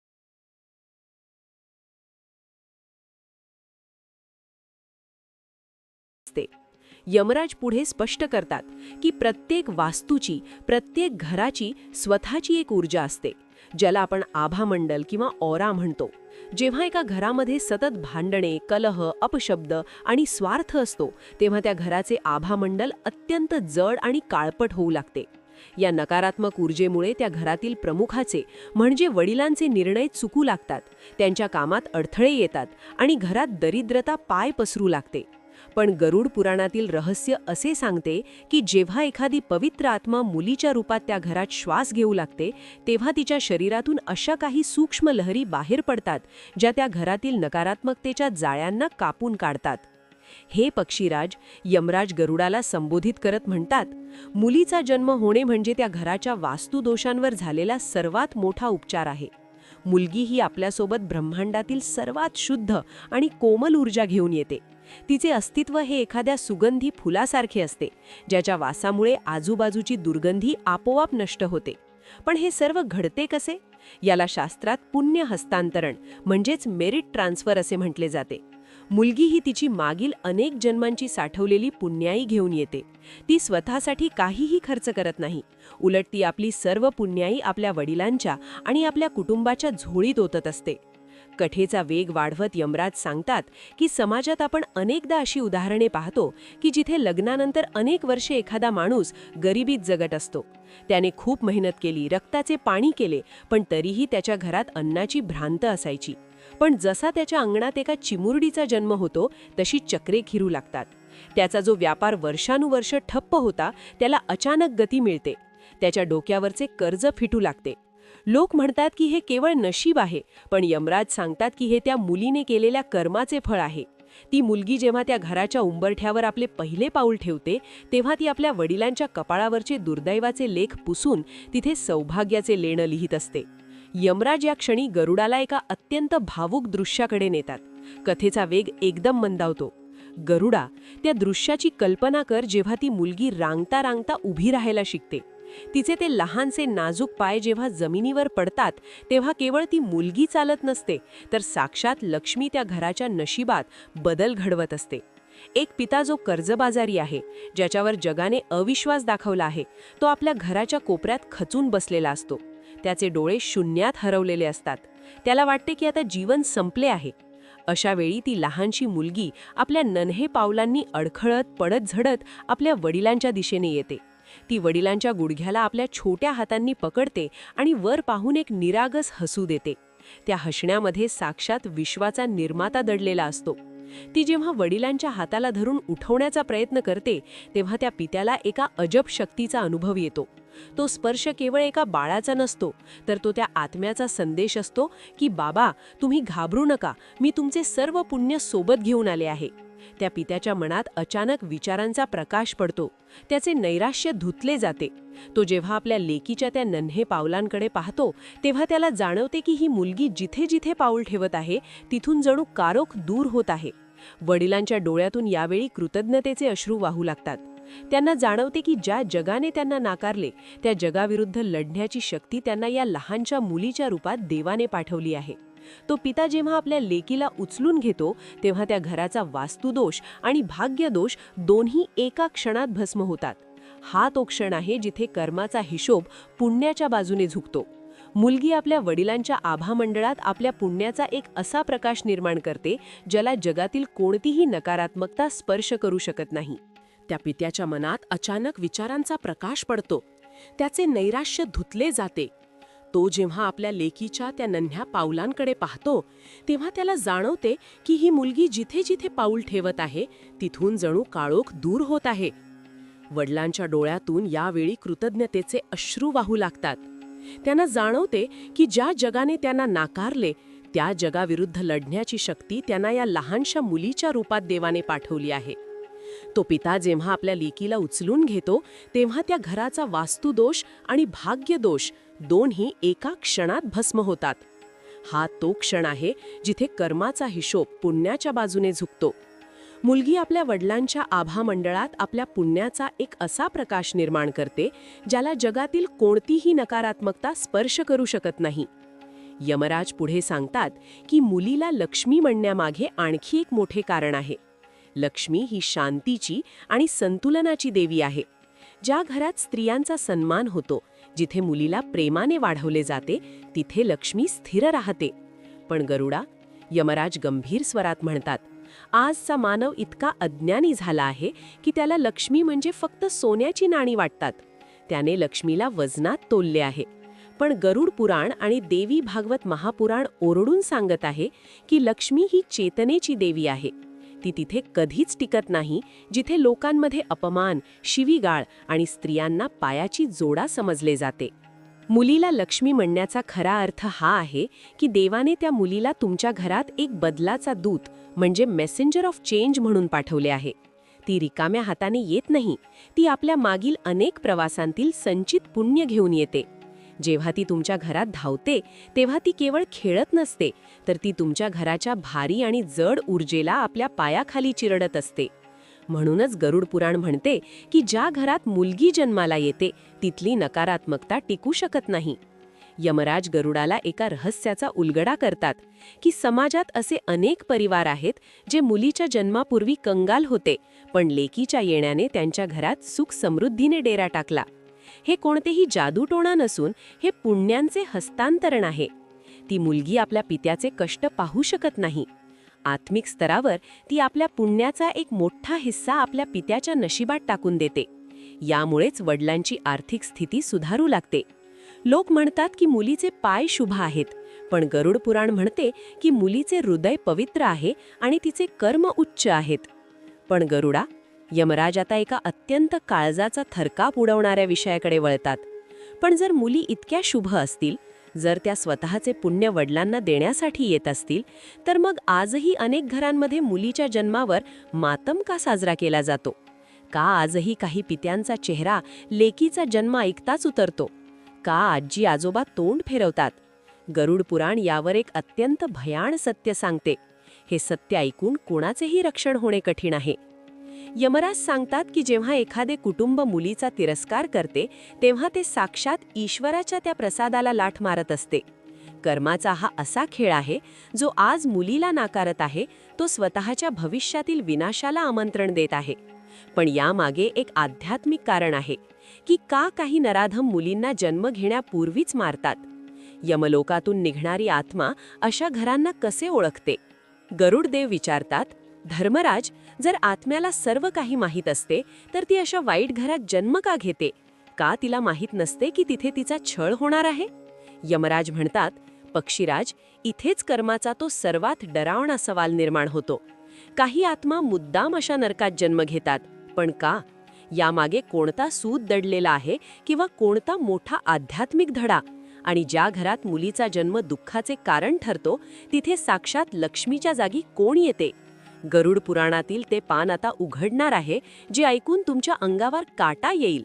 Yamraj पुढे स्पष्ट करतात की प्रत्येक वास्तूची, प्रत्येक घराची स्वतःची एक ऊर्जा असते, ज्याला आपण आभामंडल किंवा ऑरा म्हणतो. जेव्हा एका घरामध्ये सतत भांडणे, कलह, अपशब्द आणि स्वार्थ असतो, तेव्हा त्या घराचे आभामंडल अत्यंत जड आणि काळपट होऊ लागते. या नकारात्मक ऊर्जेमुळे त्या घरातील प्रमुखाचे म्हणजे वडिलांचे निर्णय चुकू लागतात, त्यांच्या कामात अडथळे येतात आणि घरात दरिद्रता पाय पसरू लागते. पण गरुड पुराणातील रहस्य असे सांगते की जेव्हा एखादी पवित्र आत्मा मुलीच्या रूपात त्या घरात श्वास घेऊ लागते, तेव्हा तिच्या शरीरातून अशा काही सूक्ष्म लहरी बाहेर पडतात, ज्या त्या घरातील नकारात्मकतेच्या जाळ्यांना कापून काढतात. हे पक्षीराज, यमराज गरुडाला संबोधित करत म्हणतात, मुलीचा जन्म होणे म्हणजे त्या घराच्या वास्तुदोषांवर झालेला सर्वात मोठा उपचार आहे. मुलगी ही आपल्यासोबत ब्रह्मांडातील सर्वात शुद्ध आणि कोमल ऊर्जा घेऊन येते. तिचे अस्तित्व हे एखाद्या सुगंधी फुलासारखे असते, ज्याच्या वासामुळे आजूबाजूची दुर्गंधी आपोआप नष्ट होते. पण हे सर्व घडते कसे? याला शास्त्रात पुण्य हस्तांतरण म्हणजेच मेरिट ट्रान्सफर असे म्हटले जाते. मुलगी ही तिची मागील अनेक जन्मांची साठवलेली पुण्याई घेऊन येते. ती स्वतःसाठी काहीही खर्च करत नाही, उलट ती आपली सर्व पुण्याई आपल्या वडिलांच्या आणि आपल्या कुटुंबाच्या झोळीत ओतत असते. कथेचा वेग वाढवत यमराज सांगतात की समाजात आपण अनेकदा अशी उदाहरणे पाहतो की जिथे लग्नानंतर अनेक वर्षे एखादा माणूस गरिबीत जगत असतो. त्याने खूप मेहनत केली, रक्ताचे पाणी केले, पण तरीही त्याच्या घरात अन्नाची भ्रांत असायची. पण जसा त्याच्या अंगणात एका चिमुरडीचा जन्म होतो, तशी चक्रे फिरू लागतात. त्याचा जो व्यापार वर्षानुवर्ष ठप्प होता, त्याला अचानक गती मिळते. त्याच्या डोक्यावरचे कर्ज फिटू लागते. लोक म्हणतात की हे केवळ नशीब आहे, पण यमराज सांगतात की हे त्या मुलीने केलेल्या कर्माचे फळ आहे. ती मुलगी जेव्हा त्या घराच्या उंबरठ्यावर आपले पहिले पाऊल ठेवते तेव्हा ती आपल्या वडिलांच्या कपाळावरचे दुर्दैवाचे लेख पुसून तिथे सौभाग्याचे लेणं लिहित असते. यमराज या क्षणी गरुडाला एका अत्यंत भावूक दृश्याकडे नेतात. कथेचा वेग एकदम मंदावतो. गरुडा, त्या दृश्याची कल्पना कर जेव्हा ती मुलगी रांगता रांगता उभी राहायला शिकते. तिचे ते लहानसे नाजूक पाय जेव्हा जमिनीवर पडतात तेव्हा केवळ ती मुलगी चालत नसते, तर साक्षात लक्ष्मी त्या घराच्या नशिबात बदल घडवत असते. एक पिता जो कर्जबाजारी आहे, ज्याच्यावर जगाने अविश्वास दाखवला आहे, तो आपल्या घराच्या कोपऱ्यात खचून बसलेला असतो. त्याचे डोळे शून्यात हरवलेले असतात. त्याला वाटते की आता जीवन संपले आहे. अशा वेळी ती लहानशी मुलगी आपल्या नन्हे पावलांनी अडखळत पडत झडत आपल्या वडिलांच्या दिशेने येते. ती वडिलांच्या गुडघ्याला आपल्या छोट्या हातांनी पकडते आणि वर पाहून एक निरागस हसू देते. त्या हसण्यामध्ये साक्षात विश्वाचा निर्माता दडलेला असतो. ती जेव्हा वडिलांच्या हाताला धरून उठवण्याचा प्रयत्न करते तेव्हा त्या पित्याला एका अजब शक्तीचा अनुभव येतो. तो स्पर्श केवळ एका बाळाचा नसतो, तर तो त्या आत्म्याचा संदेश असतो की बाबा, तुम्ही घाबरू नका, मी तुमचे सर्व पुण्य सोबत घेऊन आले आहे. त्या पित्याच्या मनात अचानक विचारांचा प्रकाश पडतो. त्याचे नैराश्य धुतले जाते. तो जेव्हा आपल्या लेकीच्या त्या नन्हे पावलांकडे पाहतो तेव्हा त्याला जाणवते की ही मुलगी जिथे जिथे पाऊल ठेवत आहे तिथून जणू कारोख दूर होत आहे. वडिलांच्या डोळ्यातून यावेळी कृतज्ञतेचे अश्रू वाहू लागतात. त्यांना जाणवते की ज्या जगाने त्यांना नाकारले त्या जगाविरुद्ध लढण्याची शक्ती त्यांना या लहानशा मुलीच्या रूपात देवाने पाठवली आहे. तो पिता जेव्हा आपल्या लेकीला उचलून घेतो तेव्हा त्या घराचा वास्तुदोष आणि भाग्यदोष दोन्ही एका क्षणात भस्म होतात. हा तो क्षण आहे जिथे कर्माचा हिशोब पुण्याच्या बाजूने झुकतो. मुलगी आपल्या वडिलांच्या आभामंडळात आपल्या पुण्याचा एक असा प्रकाश निर्माण करते ज्याला जगातील कोणतीही नकारात्मकता स्पर्श करू शकत नाही. त्या पित्याच्या मनात अचानक विचारांचा प्रकाश पडतो. त्याचे नैराश्य धुतले जाते. तो जेव्हा आपल्या लेकीच्या त्या नन्ह्या पावलांकडे पाहतो तेव्हा त्याला जाणवते की ही मुलगी जिथे जिथे पाऊल ठेवत आहे तिथून जणू काळोख दूर होत आहे. वडिलांच्या डोळ्यातून यावेळी कृतज्ञतेचे अश्रू वाहू लागतात. त्यांना जाणवते की ज्या जगाने त्यांना नाकारले त्या जगाविरुद्ध लढण्याची शक्ती त्यांना या लहानशा मुलीच्या रूपात देवाने पाठवली आहे. तो पिता जेव्हा आपल्या लेकीला उचलून घेतो तेव्हा त्या घराचा वास्तुदोष आणि भाग्यदोष दोन्ही एका क्षणात भस्म होतात. हा तो क्षण आहे जिथे कर्माचा हिशोब पुण्याच्या बाजूने झुकतो. मुलगी आपल्या वडिलांच्या आभामंडळात आपल्या पुण्याचा एक असा प्रकाश निर्माण करते ज्याला जगातील कोणतीही नकारात्मकता स्पर्श करू शकत नाही. यमराज पुढे सांगतात की मुलीला लक्ष्मी म्हणण्यामागे आणखी एक मोठे कारण आहे. लक्ष्मी ही शांतीची आणि संतुलनाची देवी आहे. ज्या घरात स्त्रियांचा सन्मान होतो, जिथे मुलीला प्रेमाने वाढवले जाते, तिथे लक्ष्मी स्थिर राहते. पण गरुडा, यमराज गंभीर स्वरात म्हणतात, आजचा मानव इतका अज्ञानी झाला आहे की त्याला लक्ष्मी म्हणजे फक्त सोन्याची नाणी वाटतात. त्याने लक्ष्मीला वजनात तोलले आहे. पण गरुड पुराण आणि देवी भागवत महापुराण ओरडून सांगत आहे की लक्ष्मी ही चेतनेची देवी आहे. ती तिथे कधीच टिकत नाही जिथे लोकांमध्ये अपमान, शिवीगाळ आणि स्त्रियांना पायाची जोडा समजले जाते. मुलीला लक्ष्मी म्हणण्याचा खरा अर्थ हा आहे की देवाने त्या मुलीला तुमच्या घरात एक बदलाचा दूत म्हणजे मेसेंजर ऑफ चेंज म्हणून पाठवले आहे. ती रिकाम्या हाताने येत नाही, ती आपल्या मागील अनेक प्रवासांतील संचित पुण्य घेऊन येते. जेव्हा ती तुमच्या घरात धावते तेव्हा ती केवळ खेळत नसते, तर ती तुमच्या घराच्या भारी आणि जड ऊर्जेला आपल्या पायाखाली चिरडत असते. म्हणूनच गरुड पुराण म्हणते की ज्या घरात मुलगी जन्माला येते तिथली नकारात्मकता टिकू शकत नाही. यमराज गरुडाला एका रहस्याचा उलगडा करतात की समाजात असे अनेक परिवार आहेत जे मुलीच्या जन्मापूर्वी कंगाल होते, पण लेकीच्या येण्याने त्यांच्या घरात सुख समृद्धीने डेरा टाकला. हे कोणतेही जादूटोणा नसून हे पुण्यांचे हस्तांतरण आहे. ती मुलगी आपल्या पित्याचे कष्ट पाहू शकत नाही. आत्मिक स्तरावर ती आपल्या पुण्याचा एक मोठा हिस्सा आपल्या पित्याच्या नशिबात टाकून देते. यामुळेच वडिलांची आर्थिक स्थिती सुधारू लागते. लोक म्हणतात की मुलीचे पाय शुभ आहेत, पण गरुड पुराण म्हणते की मुलीचे हृदय पवित्र आहे आणि तिचे कर्म उच्च आहेत. पण गरुडा, यमराज आता एका अत्यंत काळजाचा थरकाप उडवणाऱ्या विषयाकडे वळतात. पण जर मुली इतक्या शुभ असतील जर त्या स्वतःचे पुण्य वडिलांना देण्यासाठी येत असतील तर मग आजही अनेक घरांमध्ये मुलीच्या जन्मावर मातम का साजरा केला जातो? का आजही काही पित्यांचा चेहरा लेकीचा जन्म ऐकताच उतरतो? का आजी आजोबा तोंड फिरवतात? गरुड पुराण यावर एक अत्यंत भयाण सत्य सांगते. हे सत्य ऐकून कोणाचेही रक्षण होणे कठीण आहे. यमराज सांगतात की जेव्हा एखादे कुटुंब मुलीचा तिरस्कार करते तेव्हा ते साक्षात ईश्वराच्या त्या प्रसादाला लाथ मारत असते. कर्माचा हा असा खेळ आहे जो आज मुलीला नाकारत आहे तो स्वतःच्या भविष्यातील विनाशाला आमंत्रण देत आहे. पण यामागे एक आध्यात्मिक कारण आहे की का काही नराधम मुलींना जन्म घेण्यापूर्वीच मारतात. यमलोकातून निघणारी आत्मा अशा घरांना कसे ओळखते? गरुडदेव विचारतात, धर्मराज, जर आत्म्याला सर्व काही माहीत असते तर ती अशा वाईट घरात जन्म का घेते? का तिला माहीत नसते की तिथे तिचा छळ होणार आहे? यमराज म्हणतात, पक्षीराज, इथेच कर्माचा तो सर्वात डरावणा सवाल निर्माण होतो. काही आत्मा मुद्दाम अशा नरकात जन्म घेतात, पण का? यामागे कोणता सूद दडलेला आहे किंवा कोणता मोठा आध्यात्मिक धडा? आणि ज्या घरात मुलीचा जन्म दुःखाचे कारण ठरतो तिथे साक्षात लक्ष्मीच्या जागी कोण येते? गरुड पुराणातील ते पान आता उघडणार आहे जे ऐकून तुमच्या अंगावर काटा येईल.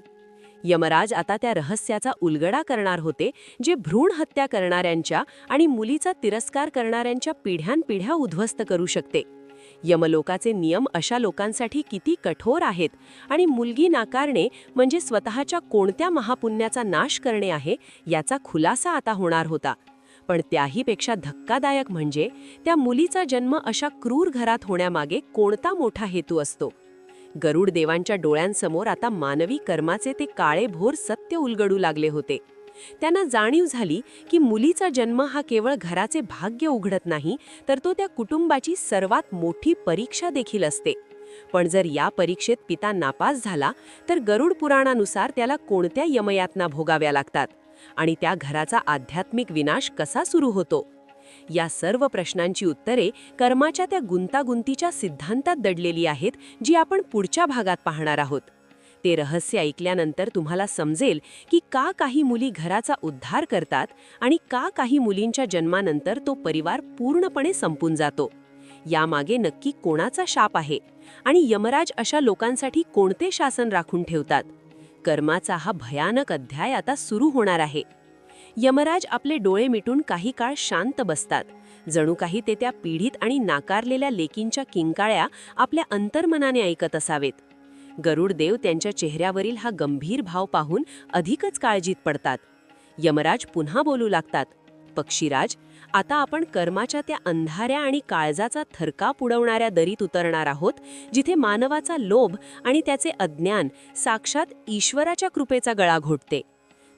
यमराज आता त्या रहस्याचा उलगडा करणार होते जे भ्रूण हत्या करणाऱ्यांच्या आणि मुलीचा तिरस्कार करणाऱ्यांच्या पिढ्यानपिढ्या उद्ध्वस्त करू शकते. यमलोकाचे नियम अशा लोकांसाठी किती कठोर आहेत आणि मुलगी नाकारणे म्हणजे स्वतःच्या कोणत्या महापुण्याचा नाश करणे आहे याचा खुलासा आता होणार होता. पण त्याहीपेक्षा धक्कादायक म्हणजे त्या मुलीचा जन्म अशा क्रूर घरात होण्यामागे कोणता मोठा हेतू असतो. गरुड देवांच्या डोळ्यांसमोर आता मानवी कर्माचे ते काळेभोर सत्य उलगडू लागले होते. त्यांना जाणीव झाली की मुलीचा जन्म हा केवळ घराचे भाग्य उघडत नाही तर तो त्या कुटुंबाची सर्वात मोठी परीक्षा देखील असते. पण जर या परीक्षेत पिता नापास झाला तर गरुड पुराणानुसार त्याला कोणत्या यमयातना भोगाव्या लागतात आणि त्या घराचा आध्यात्मिक विनाश कसा सुरू होतो? या सर्व प्रश्नांची उत्तरे कर्माच्या त्या गुंतागुंतीच्या सिद्धांतात दडलेली आहेत जी आपण पुढच्या भागात पाहणार आहोत. ते रहस्य ऐकल्यानंतर तुम्हाला समजेल की का काही मुली घराचा उद्धार करतात आणि का काही मुलींच्या जन्मानंतर तो परिवार पूर्णपणे संपून जातो. यामागे नक्की कोणाचा शाप आहे आणि यमराज अशा लोकांसाठी कोणते शासन राखून ठेवतात? कर्माचा हा भयानक अध्याय आता सुरू होणार आहे. यमराज आपले डोळे मिटून काही काळ शांत बसतात. जणू काही ते त्या पीडित आणि नाकारलेल्या लेकींच्या किंकाळ्या आपल्या अंतर्मनाने ऐकत असावेत. गरुडदेव त्यांच्या चेहऱ्यावरील हा गंभीर भाव पाहून अधिकच काळजीत पडतात. यमराज पुन्हा बोलू लागतात, पक्षीराज, आता आपण कर्माच्या त्या अंधाऱ्या आणि काळजाचा थरकाप उडवणाऱ्या दरीत उतरणार आहोत जिथे मानवाचा लोभ आणि त्याचे अज्ञान साक्षात ईश्वराच्या कृपेचा गळा घोटते.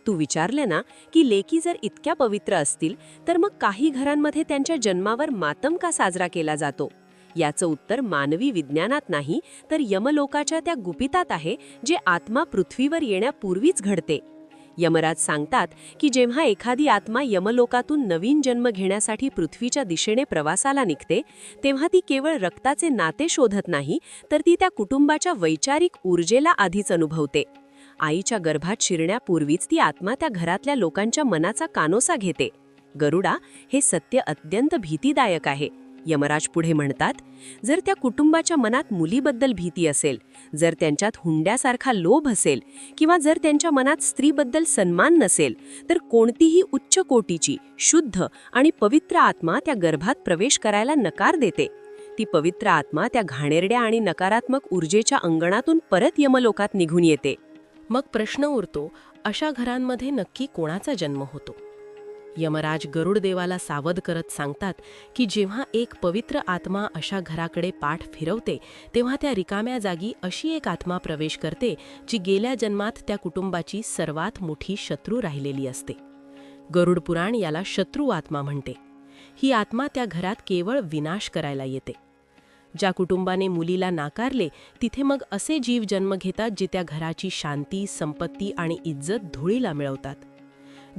तू विचारले ना की लेकी जर इतक्या पवित्र असतील तर मग काही घरांमध्ये त्यांच्या जन्मावर मातम का साजरा केला जातो? याचं उत्तर मानवी विज्ञानात नाही तर यमलोकाच्या त्या गुपितात आहे जे आत्मा पृथ्वीवर येण्यापूर्वीच घडते. यमराज सांगतात की जेव्हा एखादी आत्मा यमलोकातून नवीन जन्म घेण्यासाठी पृथ्वीच्या दिशेने प्रवासाला निघते तेव्हा ती केवळ रक्ताचे नाते शोधत नाही तर ती त्या कुटुंबाच्या वैचारिक ऊर्जेला आधीच अनुभवते. आईच्या गर्भात शिरण्यापूर्वीच ती आत्मा त्या घरातल्या लोकांच्या मनाचा कानोसा घेते. गरुडा, हे सत्य अत्यंत भीतीदायक आहे. यमराज पुढे म्हणतात, जर त्या कुटुंबाच्या मनात मुलीबद्दल भीती असेल, जर त्यांच्यात हुंड्यासारखा लोभ असेल किंवा जर त्यांच्या मनात स्त्रीबद्दल सन्मान नसेल तर कोणतीही उच्च कोटीची, शुद्ध आणि पवित्र आत्मा त्या गर्भात प्रवेश करायला नकार देते. ती पवित्र आत्मा त्या घाणेरड्या आणि नकारात्मक ऊर्जेच्या अंगणातून परत यमलोकात निघून येते. मग प्रश्न उरतो, अशा घरांमध्ये नक्की कोणाचा जन्म होतो? यमराज गरुडदेवाला सावध करत सांगतात की जेव्हा एक पवित्र आत्मा अशा घराकडे पाठ फिरवते तेव्हा त्या रिकाम्या जागी अशी एक आत्मा प्रवेश करते जी गेल्या जन्मात त्या कुटुंबाची सर्वात मोठी शत्रू राहिलेली असते. गरुड पुराण याला शत्रू आत्मा म्हणते. ही आत्मा त्या घरात केवळ विनाश करायला येते. ज्या कुटुंबाने मुलीला नाकारले तिथे मग असे जीव जन्म घेतात जे त्या घराची शांती, संपत्ती आणि इज्जत धुळीला मिळवतात.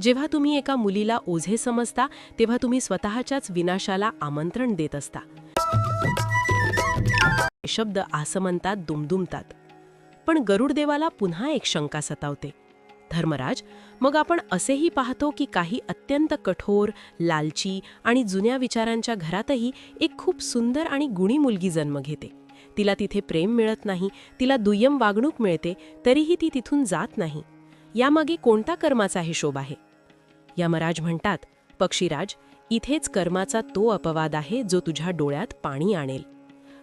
जेव्हा तुम्ही एका मुलीला ओझे समजता तेव्हा तुम्ही स्वतःच्याच विनाशाला आमंत्रण देत असता. शब्द आसमंतात दुमदुमतात. पण गरुडदेवाला पुन्हा एक शंका सतावते. धर्मराज, मग आपण असेही पाहतो की काही अत्यंत कठोर, लालची आणि जुन्या विचारांच्या घरातही एक खूप सुंदर आणि गुणी मुलगी जन्म घेते. तिला तिथे प्रेम मिळत नाही, तिला दुय्यम वागणूक मिळते, तरीही ती तिथून जात नाही. यामागे कोणता कर्माचा हिशोब आहे? यमराज म्हणतात, पक्षीराज, इथेच कर्माचा तो अपवाद आहे जो तुझ्या डोळ्यात पाणी आणेल.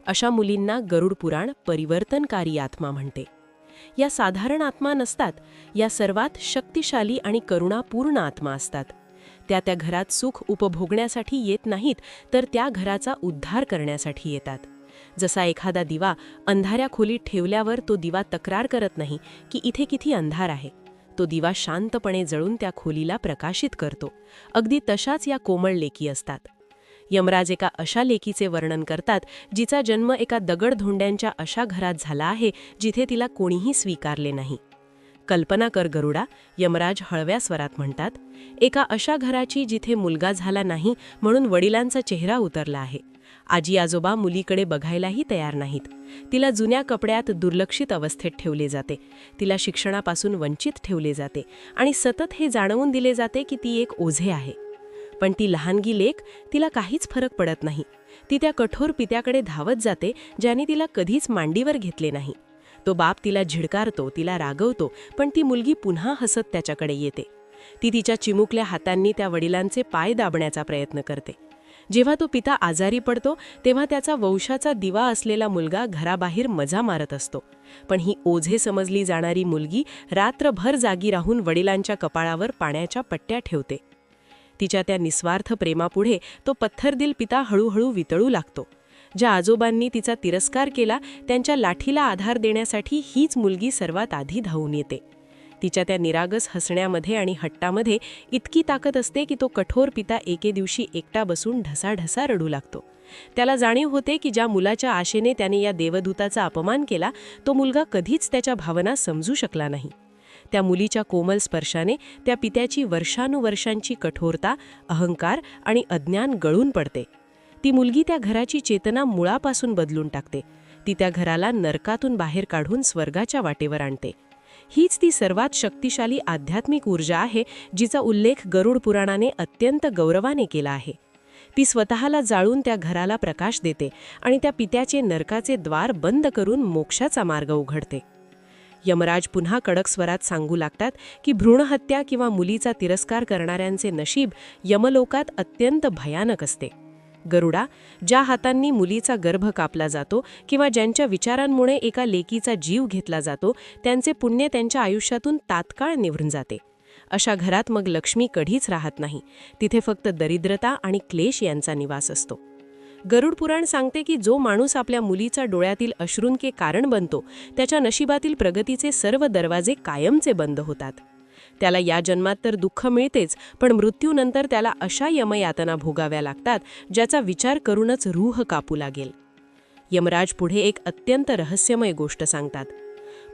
अशा मुलींना गरुड पुराण परिवर्तनकारी आत्मा म्हणते. या साधारण आत्मा नसतात, या सर्वात शक्तिशाली आणि करुणापूर्ण आत्मा असतात. त्या त्या घरात सुख उपभोगण्यासाठी येत नाहीत, तर त्या घराचा उद्धार करण्यासाठी येतात. जसा एखादा दिवा अंधाऱ्या खोलीत ठेवल्यावर तो दिवा तक्रार करत नाही की इथे किती अंधार आहे. तो दिवा शांतपणे जळून त्या खोलीला प्रकाशित करतो. अगदी तशाच या कोमळ लेकी असतात. यमराज एका अशा लेकीचे वर्णन करतात जिचा जन्म एका दगडधोंड्यांच्या अशा घरात झाला आहे जिथे तिला कोणीही स्वीकारले नाही. कल्पना कर गरुडा, यमराज हळव्या स्वरात म्हणतात, एका अशा घराची जिथे मुलगा झाला नाही म्हणून वडिलांचा चेहरा उतरला आहे. आजी आजोबा मुलीकडे बघायलाही तयार नाहीत. तिला जुन्या कपड्यात दुर्लक्षित अवस्थेत ठेवले जाते. तिला शिक्षणापासून वंचित ठेवले जाते आणि सतत हे जाणवून दिले जाते की ती एक ओझे आहे. पण ती लहानगी लेक, तिला काहीच फरक पडत नाही. ती त्या कठोर पित्याकडे धावत जाते ज्याने तिला कधीच मांडीवर घेतले नाही. तो बाप तिला झिडकारतो, तिला रागवतो, पण ती मुलगी पुन्हा हसत त्याच्याकडे येते. ती तिच्या चिमुकल्या हातांनी त्या वडिलांचे पाय दाबण्याचा प्रयत्न करते. जेव्हा तो पिता आजारी पडतो तेव्हा त्याचा वंशाचा दिवा असलेला मुलगा घराबाहेर मजा मारत असतो. पण ही ओझे समजली जाणारी मुलगी रात्रभर जागी राहून वडिलांच्या कपाळावर पाण्याच्या पट्ट्या ठेवते. तिच्या त्या निस्वार्थ प्रेमापुढे तो पत्थरदिल पिता हळूहळू वितळू लागतो. ज्या आजोबांनी तिचा तिरस्कार केला त्यांच्या लाठीला आधार देण्यासाठी हीच मुलगी सर्वात आधी धावून येते. तिच्या त्या निरागस हसण्यामध्ये आणि हट्टामध्ये इतकी ताकद असते की तो कठोर पिता एके दिवशी एकटा बसून ढसाढसा रडू लागतो. त्याला जाणीव होते की ज्या मुलाच्या आशेने त्याने या देवदूताचा अपमान केला तो मुलगा कधीच त्याच्या भावना समजू शकला नाही. त्या मुलीच्या कोमल स्पर्शाने त्या पित्याची वर्षानुवर्षांची कठोरता, अहंकार आणि अज्ञान गळून पडते. ती मुलगी त्या घराची चेतना मुळापासून बदलून टाकते. ती त्या घराला नरकातून बाहेर काढून स्वर्गाच्या वाटेवर आणते. हीच ती सर्वात शक्तिशाली आध्यात्मिक ऊर्जा आहे जिचा उल्लेख गरुड पुराणाने अत्यंत गौरवाने केला आहे. ती स्वतःला जाळून त्या घराला प्रकाश देते आणि त्या पित्याचे नरकाचे द्वार बंद करून मोक्षाचा मार्ग उघडते. यमराज पुन्हा कडक स्वरात सांगू लागतात की भ्रूणहत्या किंवा मुलीचा तिरस्कार करणाऱ्यांचे नशीब यमलोकात अत्यंत भयानक असते. गरुडा, ज्या हातांनी मुलीचा गर्भ कापला जातो किंवा ज्यांच्या विचारांमुळे एका लेकीचा जीव घेतला जातो त्यांचे पुण्य त्यांच्या आयुष्यातून तात्काळ निवरून जाते. अशा घरात मग लक्ष्मी कधीच राहत नाही. तिथे फक्त दरिद्रता आणि क्लेश यांचा निवास असतो. गरुड पुराण सांगते की जो माणूस आपल्या मुलीचा डोळ्यातील अश्रूंचे कारण बनतो त्याच्या नशिबातील प्रगतीचे सर्व दरवाजे कायमचे बंद होतात. त्याला या जन्मात तर दुःख मिळतेच, पण मृत्यूनंतर त्याला अशा यमयातना भोगाव्या लागतात ज्याचा विचार करूनच रूह कापू लागेल. यमराज पुढे एक अत्यंत रहस्यमय गोष्ट सांगतात.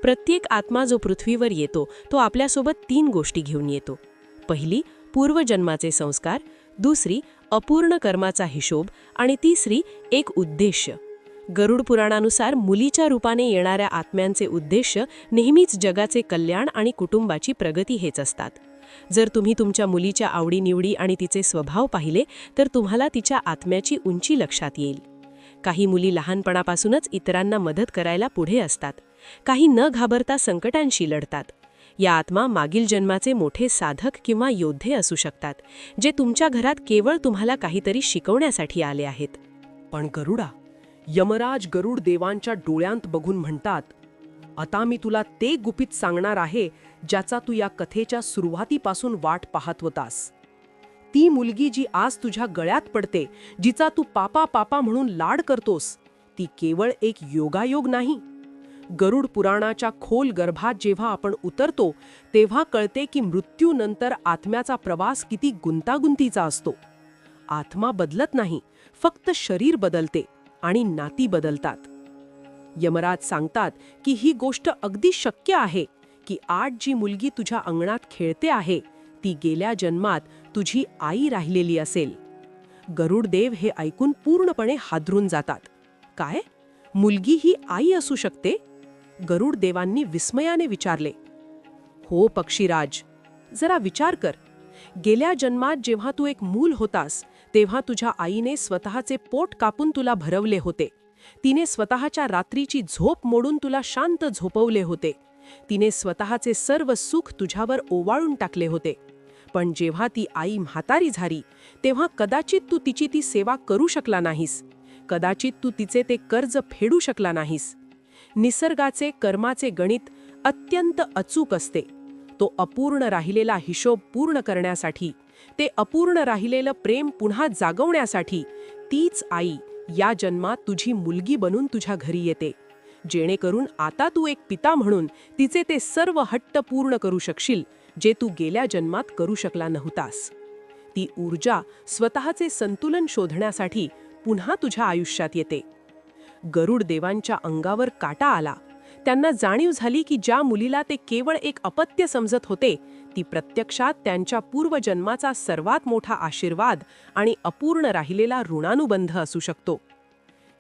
प्रत्येक आत्मा जो पृथ्वीवर येतो तो आपल्यासोबत 3 गोष्टी घेऊन येतो. पहिली, पूर्वजन्माचे संस्कार, दुसरी, अपूर्ण कर्माचा हिशोब आणि तिसरी, एक उद्देश्य. गरुड पुराणानुसार मुलीच्या रूपाने येणाऱ्या आत्म्यांचे उद्देश्य नेहमीच जगाचे कल्याण आणि कुटुंबाची प्रगती हेच असतात. जर तुम्ही तुमच्या मुलीच्या आवडीनिवडी आणि तिचे स्वभाव पाहिले तर तुम्हाला तिच्या आत्म्याची उंची लक्षात येईल. काही मुली लहानपणापासूनच इतरांना मदत करायला पुढे असतात. काही न घाबरता संकटांशी लढतात. या आत्मा मागील जन्माचे मोठे साधक किंवा योद्धे असू शकतात, जे तुमच्या घरात केवळ तुम्हाला काहीतरी शिकवण्यासाठी आले आहेत. पण गरुडा, यमराज गरुड देवांच्या डोळ्यांत बघून म्हणतात, आता मी तुला ते गुपित सांगणार आहे ज्याचा तू या कथेच्या सुरुवातीपासून वाट पाहत होतास. ती मुलगी जी आज तुझ्या गळ्यात पडते, जिचा तू पापा पापा म्हणून लाड करतोस, ती केवळ एक योगायोग नाही. गरुड पुराणाच्या खोल गर्भात जेव्हा आपण उतरतो तेव्हा कळते की मृत्यूनंतर आत्म्याचा प्रवास किती गुंतागुंतीचा असतो. आत्मा बदलत नाही, फक्त शरीर बदलते आणि नाती बदलतात. यमराज सांगतात की ही गोष्ट अगदी शक्य आहे की आज जी मुलगी तुझ्या अंगणात खेळते आहे ती गेल्या जन्मात तुझी आई राहिलेली असेल. गरुड देव हे ऐकून पूर्णपणे हादरून जातात. काय? मुलगी ही आई असू शकते? गरुड देवांनी विस्मयाने विचारले. हो पक्षीराज, जरा विचार कर. गेल्या जन्मात जेव्हा तू एक मूल होतास तेव्हा तुझ्या आईने स्वतःचे पोट कापून तुला भरवले होते. तिने स्वतःच्या रात्रीची झोप मोडून तुला शांत झोपवले होते. तिने स्वतःचे सर्व सुख तुझ्यावर ओवाळून टाकले होते. पण जेव्हा ती आई म्हातारी झाली तेव्हा कदाचित तू तिची ती सेवा करू शकला नाहीस. कदाचित तू तिचे ते कर्ज फेडू शकला नाहीस. निसर्गाचे कर्माचे गणित अत्यंत अचूक असते. तो अपूर्ण राहिलेला हिशोब पूर्ण करण्यासाठी, ते अपूर्ण राहिलेलं प्रेम पुन्हा जागवण्यासाठी तीच आई या जन्मात तुझी मुलगी बनून तुझ्या घरी येते, जेणेकरून आता तू एक पिता म्हणून तिचे ते सर्व हट्ट पूर्ण करू शकशील जे तू गेल्या जन्मात करू शकला नव्हतास. ती ऊर्जा स्वतःचे संतुलन शोधण्यासाठी पुन्हा तुझ्या आयुष्यात येते. गरुड देवांच्या अंगावर काटा आला. त्यांना जाणीव झाली की ज्या मुलीला ते केवळ एक अपत्य समजत होते ती प्रत्यक्षात त्यांच्या पूर्वजन्माचा सर्वात मोठा आशीर्वाद आणि अपूर्ण राहिलेला ऋणानुबंध असू शकतो.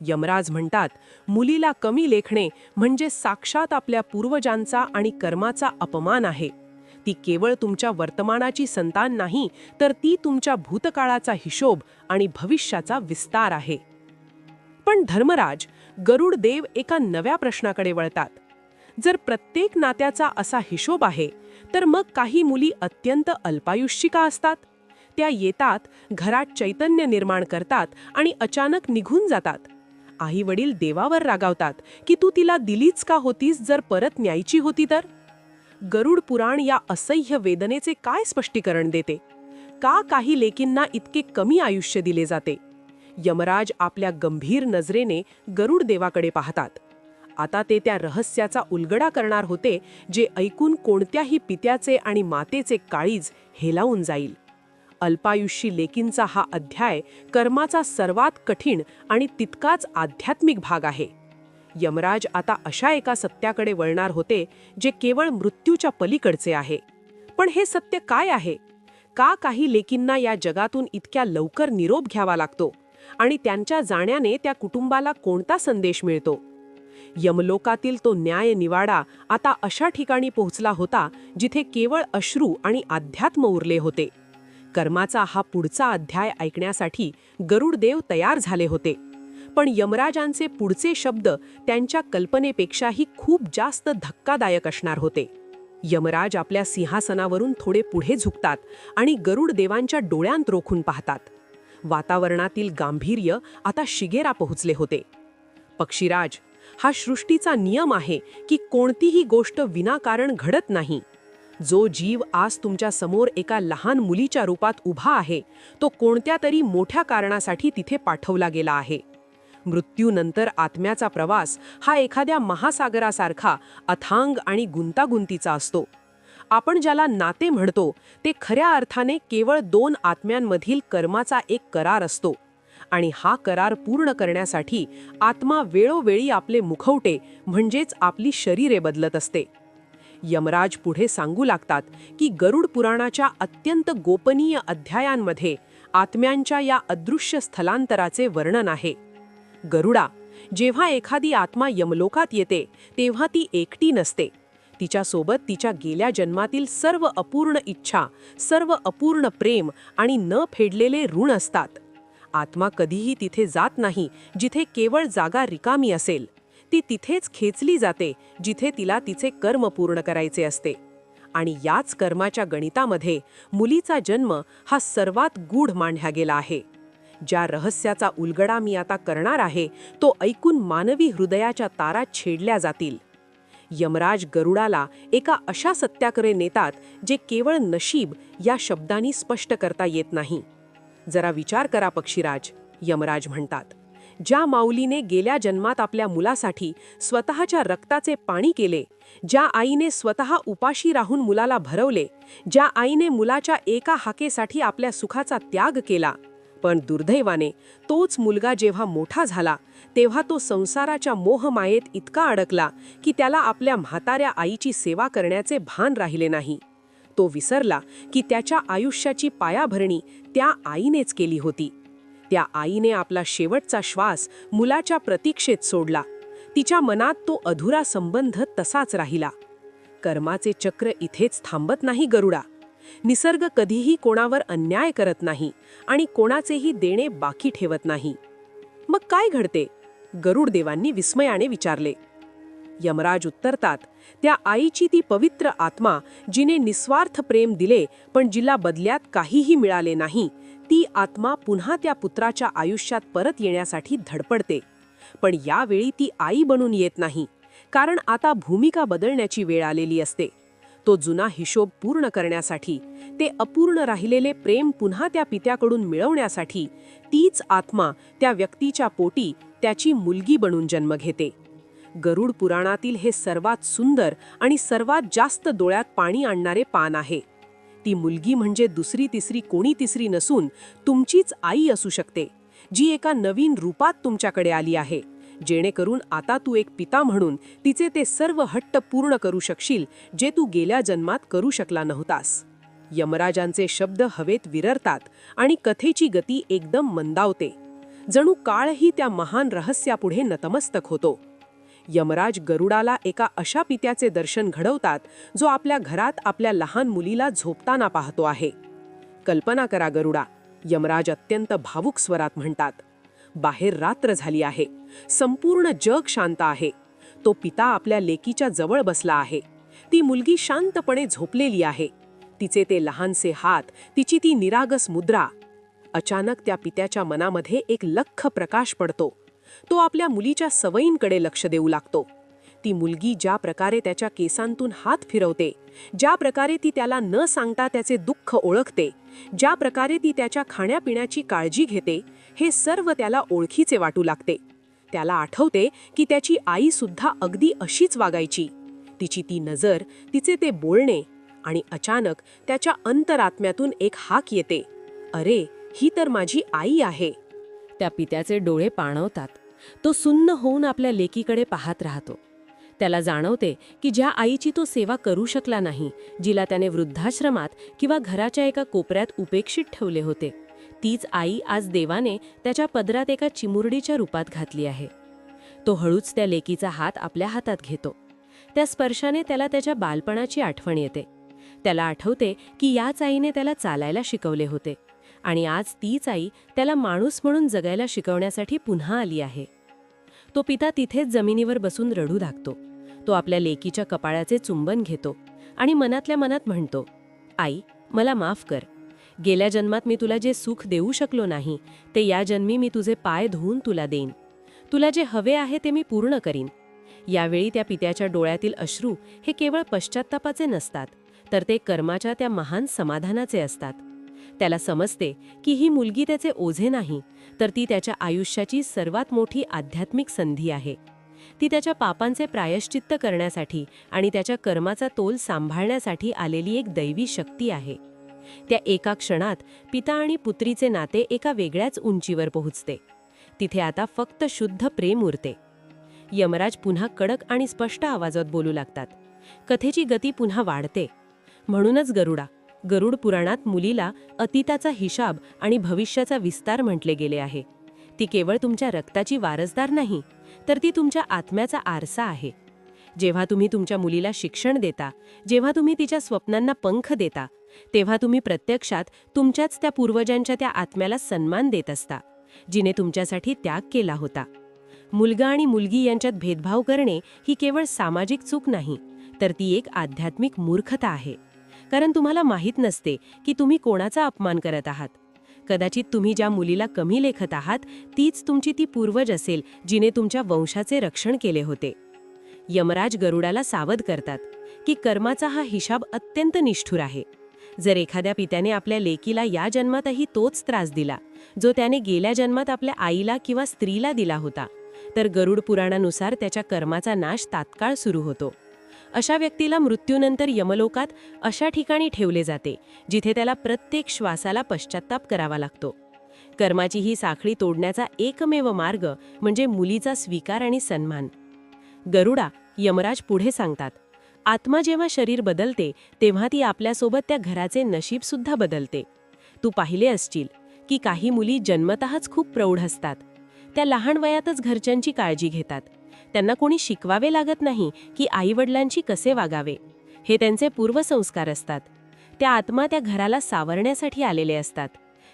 यमराज म्हणतात, मुलीला कमी लेखणे म्हणजे साक्षात आपल्या पूर्वजांचा आणि कर्माचा अपमान आहे. ती केवळ तुमच्या वर्तमानाची संतान नाही, तर ती तुमच्या भूतकाळाचा हिशोब आणि भविष्याचा विस्तार आहे. पण धर्मराज, गरुड देव एका नव्या प्रश्नाकडे वळतात. जर प्रत्येक नात्याचा असा हिशोब आहे तर मग काही मुली अत्यंत अल्पायुष्यी का असतात? त्या येतात, घरात चैतन्य निर्माण करतात आणि अचानक निघून जातात. आई वडील देवावर रागावतात की तू तिला दिलीच का होतीस जर परत न्यायची होती तर? गरुड पुराण या असह्य वेदनेचे काय स्पष्टीकरण देते? का काही लेकींना इतके कमी आयुष्य दिले जाते? यमराज आपल्या गंभीर नजरेने गरुड देवाकडे पाहतात. आता ते त्या रहस्याचा उलगडा करणार होते जे ऐकून कोणत्याही पित्याचे आणि मातेचे काळीज हेलावून जाईल. अल्पायुष्यी लेकींचा हा अध्याय कर्माचा सर्वात कठीण आणि तितकाच आध्यात्मिक भाग आहे. यमराज आता अशा एका सत्याकडे वळणार होते जे केवळ मृत्यूच्या पलीकडचे आहे. पण हे सत्य काय आहे? का काही लेकींना या जगातून इतक्या लवकर निरोप घ्यावा लागतो आणि त्यांच्या जाण्याने त्या कुटुंबाला कोणता संदेश मिळतो? यमलोकातील तो न्याय निवाडा आता अशा ठिकाणी पोहोचला होता जिथे केवळ अश्रू आणि अध्यात्म उरले होते. कर्माचा हा पुढचा अध्याय ऐकण्यासाठी गरुडदेव तयार झाले होते. पण यमराजांचे पुढचे शब्द त्यांच्या कल्पनेपेक्षाही खूप जास्त धक्कादायक असणार होते. यमराज आपल्या सिंहासनावरून थोडे पुढे झुकतात आणि गरुडदेवांच्या डोळ्यांत रोखून पाहतात. वातावरणातील गांभीर्य आता शिगेरा पोहोचले होते. पक्षीराज, हा सृष्टीचा नियम आहे की कोणतीही गोष्ट विनाकारण घडत नाही. जो जीव आज तुमच्या समोर एका लहान मुलीच्या रूपात उभा आहे तो कोणत्या तरी मोठ्या कारणासाठी तिथे पाठवला गेला आहे. मृत्यूनंतर आत्म्याचा प्रवास हा एखाद्या महासागरासारखा अथांग आणि गुंतागुंतीचा असतो. आपण ज्याला नाते म्हणतो ते खऱ्या अर्थाने केवळ दोन आत्म्यांमधील कर्माचा एक करार असतो आणि हा करार पूर्ण करण्यासाठी आत्मा वेळोवेळी आपले मुखवटे म्हणजेच आपली शरीरे बदलत असते. यमराज पुढे सांगू लागतात की गरुड पुराणाच्या अत्यंत गोपनीय अध्यायांमध्ये आत्म्यांच्या या अदृश्य स्थलांतराचे वर्णन आहे. गरुडा, जेव्हा एखादी आत्मा यमलोकात येते तेव्हा ती एकटी नसते. तिच्यासोबत तिच्या गेल्या जन्मातील सर्व अपूर्ण इच्छा, सर्व अपूर्ण प्रेम आणि न फेडलेले ऋण असतात. आत्मा कधीही तिथे जात नाही जिथे केवळ जागा रिकामी असेल. ती तिथेच खेचली जाते जिथे तिला तिचे कर्म पूर्ण करायचे असते. आणि याच कर्माच्या गणितामध्ये मुलीचा जन्म हा सर्वात गूढ मांडला गेला आहे. ज्या रहस्याचा उलगडा मी आता करणार आहे तो ऐकून मानवी हृदयाच्या तारा छेडल्या जातील. यमराज गरुडाला एका अशा सत्याकडे नेतात जे केवळ नशीब या शब्दांनी स्पष्ट करता येत नाही. जरा विचार करा पक्षीराज, यमराज म्हणतात. ज्या माऊलीने गेल्या जन्मात आपल्या मुलासाठी स्वतःच्या रक्ताचे पाणी केले, ज्या आईने स्वतः उपाशी राहून मुलाला भरवले, ज्या आईने मुलाच्या एका हाकेसाठी आपल्या सुखाचा त्याग केला, पण दुर्दैवाने तोच मुलगा जेव्हा मोठा झाला तेव्हा तो संसाराच्या मोहमायेत इतका अडकला की त्याला आपल्या म्हाताऱ्या आईची सेवा करण्याचे भान राहिले नाही. तो विसरला की त्याच्या आयुष्याची पायाभरणी त्या आईनेच केली होती. त्या आईने आपला शेवटचा श्वास मुलाच्या प्रतीक्षेत सोडला. तिच्या मनात तो अधुरा संबंध तसाच राहिला. कर्माचे चक्र इथेच थांबत नाही गरुडा. निसर्ग कधीही कोणावर अन्याय करत नाही आणि कोणाचेही देणे बाकी ठेवत नाही. मग काय घडते? गरुड देवांनी विस्मयाने विचारले. यमराज उत्तरतात, त्या आईची ती पवित्र आत्मा जिने निस्वार्थ प्रेम दिले पण जिला बदल्यात काहीही मिळाले नाही, ती आत्मा पुन्हा त्या पुत्राच्या आयुष्यात परत येण्यासाठी धडपडते. पण यावेळी ती आई बनून येत नाही, कारण आता भूमिका बदलण्याची वेळ आलेली असते. तो जुना हिशोब पूर्ण करण्यासाठी, ते अपूर्ण राहिलेले प्रेम पुन्हा त्या पित्याकडून मिळवण्यासाठी तीच आत्मा त्या व्यक्तीच्या पोटी त्याची मुलगी बनून जन्म घेते. गरुड पुराणातील हे सर्वात सुंदर आणि सर्वात जास्त डोळ्यात पाणी आणणारे पान आहे. ती मुलगी म्हणजे दुसरी तिसरी कोणी तिसरी नसून तुमचीच आई असू शकते, जी एका नवीन रूपात तुमच्याकडे आली आहे, जेणेकरून आता तू एक पिता म्हणून तिचे ते सर्व हट्ट पूर्ण करू शकशील जे तू गेल्या जन्मात करू शकला नव्हतास. यमराजांचे शब्द हवेत विररतात आणि कथेची गती एकदम मंदावते. जणू काळही त्या महान रहस्यापुढे नतमस्तक होतो. यमराज गरुडाला एका अशा पित्याचे दर्शन घडवतात जो आपल्या घरात आपल्या लहान मुलीला झोपताना पाहतो आहे. कल्पना करा गरुडा, यमराज अत्यंत भावुक स्वरात म्हणतात. बाहेर रात्र झाली आहे, संपूर्ण जग शांत आहे. तो पिता आपल्या लेकीच्या जवळ बसला आहे. ती मुलगी शांतपणे झोपलेली आहे. तिचे ते लहानसे हात, तिची ती निरागस मुद्रा. अचानक त्या पित्याच्या मनामध्ये एक लख्ख प्रकाश पडतो. तो आपल्या मुलीच्या सवयींकडे लक्ष देऊ लागतो. ती मुलगी ज्या प्रकारे त्याच्या केसांतून हात फिरवते, ज्या प्रकारे ती त्याला न सांगता त्याचे दुःख ओळखते, ज्या प्रकारे ती त्याच्या खाण्यापिण्याची काळजी घेते, हे सर्व त्याला ओळखीचे वाटू लागते. त्याला आठवते की त्याची आई सुद्धा अगदी अशीच वागायची. तिची ती नजर, तिचे ते बोलणे, आणि अचानक त्याच्या अंतरात्म्यातून एक हाक येते, अरे, ही तर माझी आई आहे. त्या पित्याचे डोळे पाणवतात. तो सुन्न होऊन आपल्या लेकीकडे पाहत राहतो. त्याला जाणवते की ज्या आईची तो सेवा करू शकला नाही, जिला त्याने वृद्धाश्रमात किंवा घराच्या एका कोपऱ्यात उपेक्षित ठेवले होते, तीच आई आज देवाने त्याच्या पदरात एका चिमुरडीच्या रूपात घातली आहे. तो हळूच त्या लेकीचा हात आपल्या हातात घेतो. त्या स्पर्शाने त्याला त्याच्या बालपणाची आठवण येते. त्याला आठवते की याच आईने त्याला चालायला शिकवले होते आणि आज तीच आई त्याला माणूस म्हणून जगायला शिकवण्यासाठी पुन्हा आली आहे. तो पिता तिथेच जमिनीवर बसून रडू लागतो. तो आपल्या लेकीच्या कपाळाचे चुंबन घेतो आणि मनातल्या मनात म्हणतो, आई, मला माफ कर. गेल्या जन्मात मी तुला जे सुख देऊ शकलो नाही, ते या जन्मी मी तुझे पाय धुवून तुला देईन. तुला जे हवे आहे ते मी पूर्ण करीन. यावेळी त्या पित्याच्या डोळ्यातील अश्रू हे केवळ पश्चात्तापाचे नसतात, तर ते कर्माच्या त्या महान समाधानाचे असतात. त्याला समजते की ही मुलगी त्याचे ओझे नाही, तर ती त्याच्या आयुष्याची सर्वात मोठी आध्यात्मिक संधी आहे. ती त्याच्या पापांचे प्रायश्चित्त करण्यासाठी आणि त्याच्या कर्माचा तोल सांभाळण्यासाठी आलेली एक दैवी शक्ती आहे. त्या एका क्षणात पिता आणि पुत्रीचे नाते एका वेगळ्याच उंचीवर पोहोचते. तिथे आता फक्त शुद्ध प्रेम उरते. यमराज पुन्हा कडक आणि स्पष्ट आवाजात बोलू लागतात. कथेची गती पुन्हा वाढते. म्हणूनच गरुड पुराणात मुलीला अतीताचा हिशाब आणि भविष्याचा विस्तार म्हटले गेले आहे. ती केवळ तुमच्या रक्ताची वारसदार नाही, तर ती तुमच्या आत्म्याचा आरसा आहे. जेव्हा तुम्ही तुमच्या मुलीला शिक्षण देता, जेव्हा तुम्ही तिच्या स्वप्नांना पंख देता, तेव्हा तुम्ही प्रत्यक्षात तुमच्याच त्या पूर्वजांच्या त्या आत्म्याला सन्मान देत असता, जिने तुमच्यासाठी त्याग केला होता. मुलगा आणि मुलगी यांच्यात भेदभाव करणे ही केवळ सामाजिक चूक नाही, तर ती एक आध्यात्मिक मूर्खता आहे. कारण तुम्हाला माहीत नसते की तुम्ही कोणाचा अपमान करत आहात. कदाचित तुम्ही ज्या मुलीला कमी लेखत आहात, तीच तुमची ती पूर्वज असेल जिने तुमच्या वंशाचे रक्षण केले होते. यमराज गरुडाला सावध करतात की कर्माचा हा हिशाब अत्यंत निष्ठुर आहे. जर एखाद्या पित्याने आपल्या लेकीला या जन्मातही तोच त्रास दिला जो त्याने गेल्या जन्मात आपल्या आईला किंवा स्त्रीला दिला होता, तर गरुड पुराणानुसार त्याच्या कर्माचा नाश तात्काळ सुरू होतो. अशा व्यक्तीला मृत्यूनंतर यमलोकात अशा ठिकाणी ठेवले जाते जिथे त्याला प्रत्येक श्वासाला पश्चात्ताप करावा लागतो. कर्माची ही साखळी तोडण्याचा एकमेव मार्ग म्हणजे मुलीचा स्वीकार आणि सन्मान. गरुडा, यमराज पुढे सांगतात, आत्मा जेव्हा शरीर बदलते तेव्हा ती आपल्यासोबत त्या घराचे नशीबसुद्धा बदलते. तू पाहिले असशील की काही मुली जन्मतःच खूप प्रौढ असतात. त्या लहान वयातच घरच्यांची काळजी घेतात. त्यांना कोणी शिकवावे लागत नाही की आईवडिलांशी कसे वागावे. हे त्यांचे पूर्वसंस्कार असतात. त्या आत्मा त्या घराला सावरण्यासाठी आलेले असतात.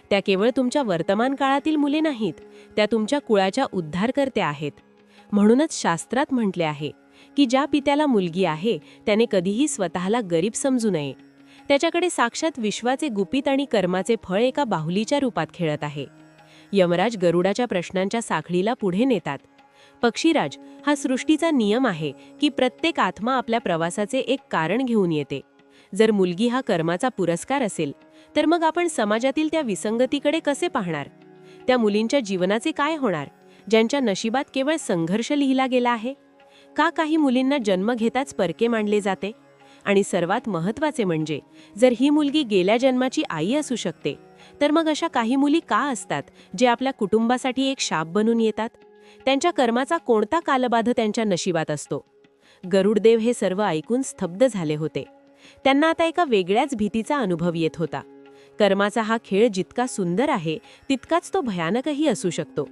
त्या केवळ तुमच्या वर्तमान काळातील मुले नाहीत, त्या तुमच्या कुळाच्या उद्धारकर्त्या आहेत. म्हणूनच शास्त्रात म्हटले आहे की ज्या पित्याला मुलगी आहे त्याने कधीही स्वतःला गरीब समजू नये. त्याच्याकडे साक्षात विश्वाचे गुपित आणि कर्माचे फळ एका बाहुलीच्या रूपात खेळत आहे. यमराज गरुडाच्या प्रश्नांच्या साखळीला पुढे नेतात. पक्षीराज, हा सृष्टीचा नियम आहे की प्रत्येक आत्मा आपल्या प्रवासाचे एक कारण घेऊन येते. जर मुलगी हा कर्माचा पुरस्कार असेल तर मग आपण समाजातील त्या विसंगतीकडे कसे पाहणार? त्या मुलींच्या जीवनाचे काय होणार ज्यांच्या नशिबात केवळ संघर्ष लिहिला गेला आहे? का काही मुलींना जन्म घेताच परके मानले जाते? आणि सर्वात महत्त्वाचे म्हणजे, जर ही मुलगी गेल्या जन्माची आई असू शकते तर मग अशा काही मुली का असतात जे आपल्या कुटुंबासाठी एक शाप बनून येतात? त्यांच्या कर्माचा कोणता कालबाध त्यांच्या नशिबात असतो? गरुडदेव हे सर्व ऐकून स्तब्ध झाले होते. त्यांना आता एका वेगळ्याच भीतीचा अनुभव येत होता. कर्माचा हा खेळ जितका सुंदर आहे तितकाच तो भयानकही असू शकतो.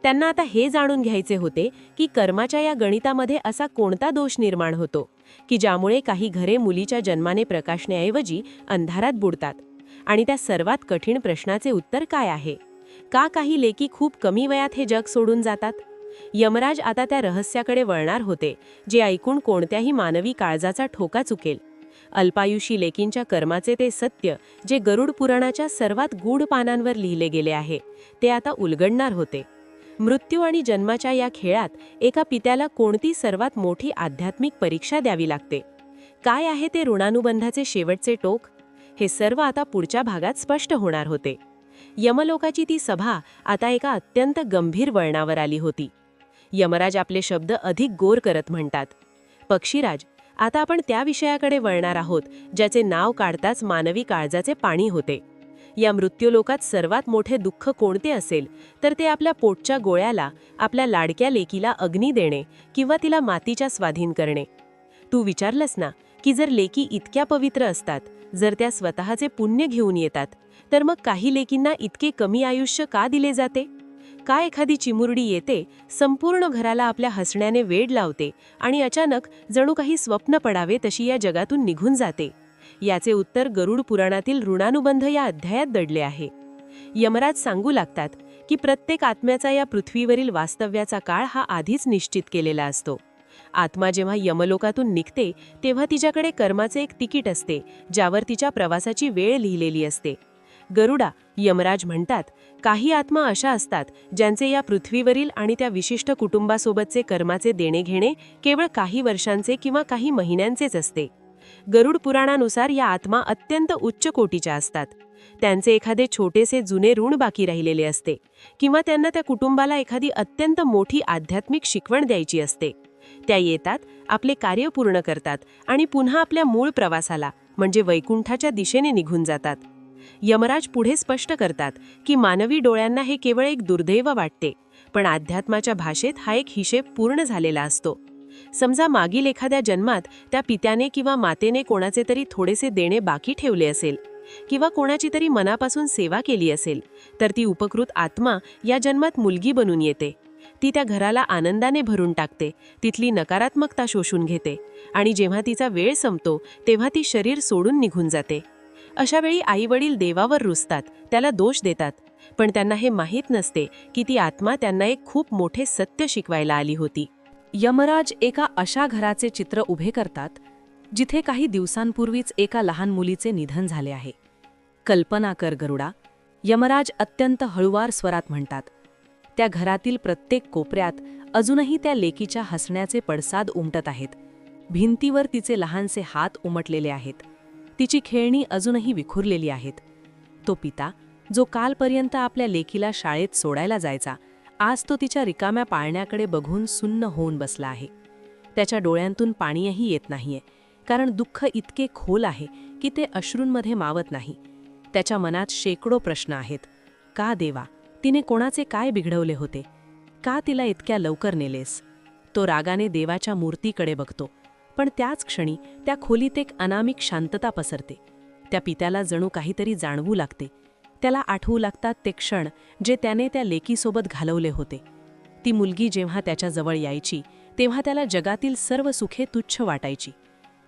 त्यांना आता हे जाणून घ्यायचे होते की कर्माच्या या गणितामध्ये असा कोणता दोष निर्माण होतो की ज्यामुळे काही घरे मुलीच्या जन्माने प्रकाशण्याऐवजी अंधारात बुडतात. आणि त्या सर्वात कठीण प्रश्नाचे उत्तर काय आहे? का काही लेकी खूप कमी वयात हे जग सोडून जातात? यमराज आता त्या रहस्याकडे वळणार होते जे ऐकून कोणत्याही मानवी काळजाचा ठोका चुकेल. अल्पायुषी लेकींच्या कर्माचे ते सत्य जे गरुड पुराणाच्या सर्वात गूढ पानांवर लिहिले गेले आहे ते आता उलगडणार होते. मृत्यू आणि जन्माच्या या खेळात एका पित्याला कोणती सर्वात मोठी आध्यात्मिक परीक्षा द्यावी लागते? काय आहे ते ऋणानुबंधाचे शेवटचे टोक? हे सर्व आता पुढच्या भागात स्पष्ट होणार होते. यमलोकाची ती सभा आता एका अत्यंत गंभीर वळणावर आली होती. यमराज आपले शब्द अधिक गोर करत म्हणतात, पक्षीराज, आता आपण त्या विषयाकडे वळणार आहोत ज्याचे नाव काढताच मानवी काळजाचे पाणी होते. या मृत्यूलोकात सर्वात मोठे दुःख कोणते असेल तर ते आपल्या पोटच्या गोळ्याला, आपल्या लाडक्या लेकीला अग्नी देणे किंवा तिला मातीच्या स्वाधीन करणे. तू विचारलंस ना की जर लेकी इतक्या पवित्र असतात, जर त्या स्वतःचे पुण्य घेऊन येतात, तर मग काही लेकींना इतके कमी आयुष्य का दिले जाते? का एखादी चिमुरडी येते, संपूर्ण घराला आपल्या हसण्याने वेड लावते आणि अचानक जणू काही स्वप्न पडावे तशी या जगातून निघून जाते? याचे उत्तर गरुड पुराणातील ऋणानुबंध या अध्यायात दडले आहे. यमराज सांगू लागतात की प्रत्येक आत्म्याचा या पृथ्वीवरील वास्तव्याचा काळ हा आधीच निश्चित केलेला असतो. आत्मा जेव्हा यमलोकातून निघते तेव्हा तिच्याकडे कर्माचे एक तिकीट असते ज्यावर तिच्या प्रवासाची वेळ लिहिलेली असते. गरुडा, यमराज म्हणतात, काही आत्मा अशा असतात ज्यांचे या पृथ्वीवरील आणि त्या विशिष्ट कुटुंबासोबतचे कर्माचे देणे-घेणे केवळ काही वर्षांचे किंवा काही महिन्यांचेच असते. गरुड पुराणानुसार या आत्मा अत्यंत उच्च कोटीच्या असतात. त्यांचे एखादे छोटेसे जुने ऋण बाकी राहिलेले असते किंवा त्यांना त्या कुटुंबाला एखादी अत्यंत मोठी आध्यात्मिक शिकवण द्यायची असते. त्या येतात, आपले कार्य पूर्ण करतात आणि पुन्हा आपल्या मूळ प्रवासाला म्हणजे वैकुंठाच्या दिशेने निघून जातात. यमराज पुढे स्पष्ट करतात की मानवी डोळ्यांना हे केवळ एक दुर्दैव वाटते, पण अध्यात्माच्या भाषेत हा एक हिशेब पूर्ण झालेला असतो. समजा मागील एखाद्या जन्मात त्या पित्याने किंवा मातेने कोणाचे तरी थोडेसे देणे बाकी ठेवले असेल किंवा कोणाची तरी मनापासून सेवा केली असेल, तर ती उपकृत आत्मा या जन्मात मुलगी बनून येते. ती त्या घराला आनंदाने भरून टाकते, तिथली नकारात्मकता शोषून घेते आणि जेव्हा तिचा वेळ संपतो तेव्हा ती शरीर सोडून निघून जाते. अशा वेळी आईवडील देवावर रुसतात, त्याला दोष देतात, पण त्यांना हे माहीत नसते की ती आत्मा त्यांना एक खूप मोठे सत्य शिकवायला आली होती. यमराज एका अशा घराचे चित्र उभे करतात जिथे काही दिवसांपूर्वीच एका लहान मुलीचे निधन झाले आहे. कल्पना कर गरुडा, यमराज अत्यंत हळुवार स्वरात म्हणतात. त्या घरातील प्रत्येक कोपऱ्यात अजूनही त्या लेकीच्या हसण्याचे पडसाद उमटत आहेत. भिंतीवर तिचे लहानसे हात उमटलेले आहेत. तिची खेळणी अजूनही विखुरलेली आहेत. तो पिता जो कालपर्यंत आपल्या लेकीला शाळेत सोडायला जायचा, आज तो तिच्या रिकाम्या पाळण्याकडे बघून सुन्न होऊन बसला आहे. त्याच्या डोळ्यांतून पाणीही येत नाहीये, कारण दुःख इतके खोल आहे की ते अश्रूंमध्ये मावत नाही. त्याच्या मनात शेकडो प्रश्न आहेत. का देवा, तिने कोणाचे काय बिघडवले होते? का तिला इतक्या लवकर नेलेस? तो रागाने देवाच्या मूर्तीकडे बघतो, पण त्याच क्षणी त्या खोलीत एक अनामिक शांतता पसरते. त्या पित्याला जणू काहीतरी जाणवू लागते. त्याला आठवू लागतात ते क्षण जे त्याने त्या लेकीसोबत घालवले होते. ती मुलगी जेव्हा त्याच्याजवळ यायची तेव्हा त्याला जगातील सर्व सुखे तुच्छ वाटायची.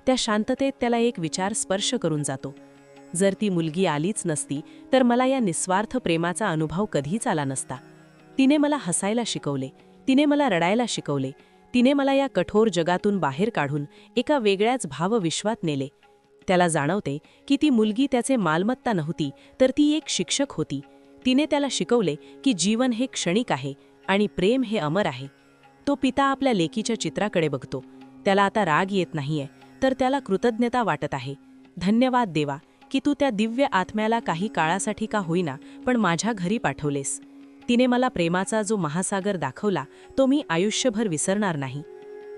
त्या शांततेत त्याला एक विचार स्पर्श करून जातो. जर ती मुलगी आलीच नसती तर मला या निस्वार्थ प्रेमाचा अनुभव कधीच आला नसता. तिने मला हसायला शिकवले, तिने मला रडायला शिकवले, तिने मला या कठोर जगातून बाहेर काढून एका वेगळ्याच भावविश्वात नेले. त्याला जाणवते की ती मुलगी त्याचे मालमत्ता नव्हती, तर ती एक शिक्षक होती. तिने त्याला शिकवले की जीवन हे क्षणिक आहे आणि प्रेम हे अमर आहे. तो पिता आपल्या लेकीच्या चित्राकडे बघतो. त्याला आता राग येत नाहीये, तर त्याला कृतज्ञता वाटत आहे. धन्यवाद देवा की तू त्या दिव्य आत्म्याला काही काळासाठी का होईना पण माझ्या घरी पाठवलेस. तिने मला प्रेमाचा जो महासागर दाखवला तो मी आयुष्यभर विसरणार नाही.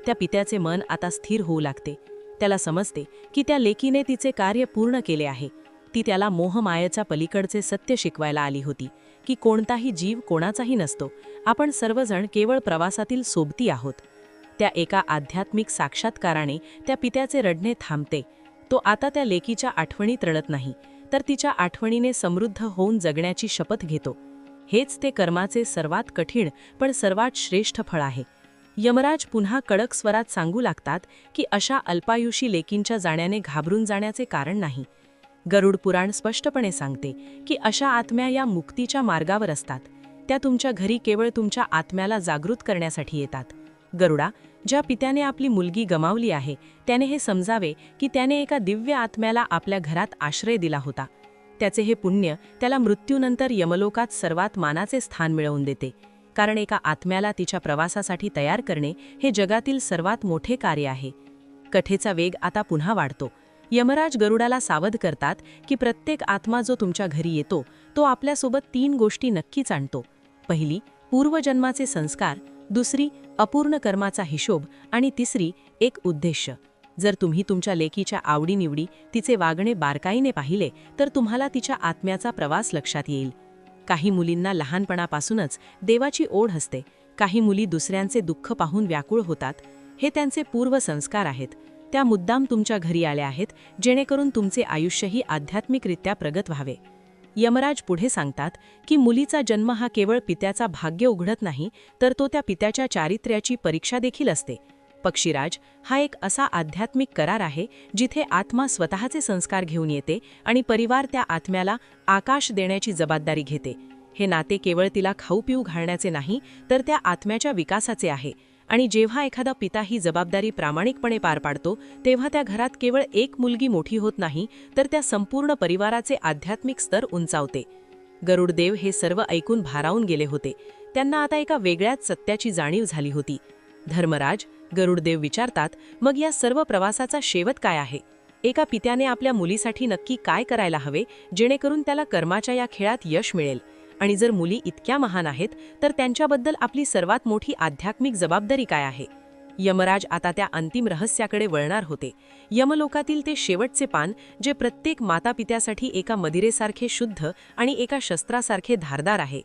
त्या पित्याचे मन आता स्थिर होऊ लागते. त्याला समजते की त्या लेकीने तिचे कार्य पूर्ण केले आहे. ती त्याला मोहमायेच्या पलीकडचे सत्य शिकवायला आली होती की कोणताही जीव कोणाचाही नसतो. आपण सर्वजण केवळ प्रवासातील सोबती आहोत. त्या एका आध्यात्मिक साक्षात्काराने त्या पित्याचे रडणे थांबते. तो आता त्या लेकीच्या आठवणीत रडत नाही, तर तिच्या आठवणीने समृद्ध होऊन जगण्याची शपथ घेतो. हेच ते कर्माचे सर्वात कठीण पण सर्वात श्रेष्ठ फळ आहे. यमराज पुन्हा कडक स्वरात सांगू लागतात की अशा अल्पायुषी लेकींच्या जाण्याने घाबरून जाण्याचे कारण नाही. गरुड पुराण स्पष्टपणे सांगते की अशा आत्म्या या मुक्तीच्या मार्गावर असतात. त्या तुमच्या घरी केवळ तुमच्या आत्म्याला जागृत करण्यासाठी येतात. गरुडा, ज्या पित्याने आपली मुलगी गमावली आहे त्याने हे समजावे की त्याने एका दिव्य आत्म्याला आपल्या घरात आश्रय दिला होता. त्याचे हे पुण्य त्याला मृत्यूनंतर यमलोकात सर्वात मानाचे स्थान मिळवून देते. कारण एका आत्म्याला तिच्या प्रवासासाठी तयार करणे हे जगातील सर्वात मोठे कार्य आहे. कथेचा वेग आता पुन्हा वाढतो. यमराज गरुडाला सावध करतात की प्रत्येक आत्मा जो तुमच्या घरी येतो तो आपल्यासोबत 3 गोष्टी नक्कीच आणतो. पहिली, पूर्वजन्माचे संस्कार, दुसरी, अपूर्ण कर्माचा हिशोब आणि तिसरी, एक उद्देश्य. जर तुम्ही तुमच्या लेकीच्या आवडीनिवडी, तिचे वागणे बारकाईने पाहिले तर तुम्हाला तिच्या आत्म्याचा प्रवास लक्षात येईल. काही मुलींना लहानपणापासूनच देवाची ओढ असते. काही मुली दुसऱ्यांचे दुःख पाहून व्याकुळ होतात. हे त्यांचे पूर्वसंस्कार आहेत. त्या मुद्दाम तुमच्या घरी आल्या आहेत जेणेकरून तुमचे आयुष्यही आध्यात्मिकरित्या प्रगत व्हावे. यमराज पुढे सांगतात की मुलीचा जन्म हा केवळ पित्याचा भाग्य उघडत नाही, तर तो त्या पित्याच्या चारित्र्याची परीक्षा देखील असते. पक्षीराज हा एक असा आध्यात्मिक करार आहे जिथे आत्मा स्वतःचे संस्कार घेऊन येते आणि परिवार त्या आत्म्याला आकाश देण्याची जबाबदारी घेते. हे नाते केवळ तिला खाऊ पिऊ घालण्याचे नाही, तर त्या आत्म्याच्या विकासाचे आहे. आणि जेव्हा एखादा पिता ही जबाबदारी प्रामाणिकपणे पार पाडतो तेव्हा त्या घरात केवळ एक मुलगी मोठी होत नाही, तर त्या संपूर्ण परिवाराचे आध्यात्मिक स्तर उंचावते. गरुडदेव हे सर्व ऐकून भारावून गेले होते. त्यांना आता एका वेगळ्याच सत्याची जाणीव झाली होती. धर्मराज, गरुडदेव विचारतात, मग या सर्व प्रवासाचा शेवट काय आहे? एका पित्याने आपल्या मुलीसाठी नक्की काय करायला हवे जेणेकरून त्याला कर्माच्या या खेळात यश मिळेल? आणि जर मुली इतक्या महान आहेत तर त्यांच्याबद्दल आपली सर्वात मोठी आध्यात्मिक जबाबदारी काय आहे? यमराज आता त्या अंतिम रहस्याकडे वळणार होते. यमलोकातील ते शेवटचे पान जे प्रत्येक मातापित्यासाठी एका मदिरेसारखे शुद्ध आणि एका शस्त्रासारखे धारदार आहे.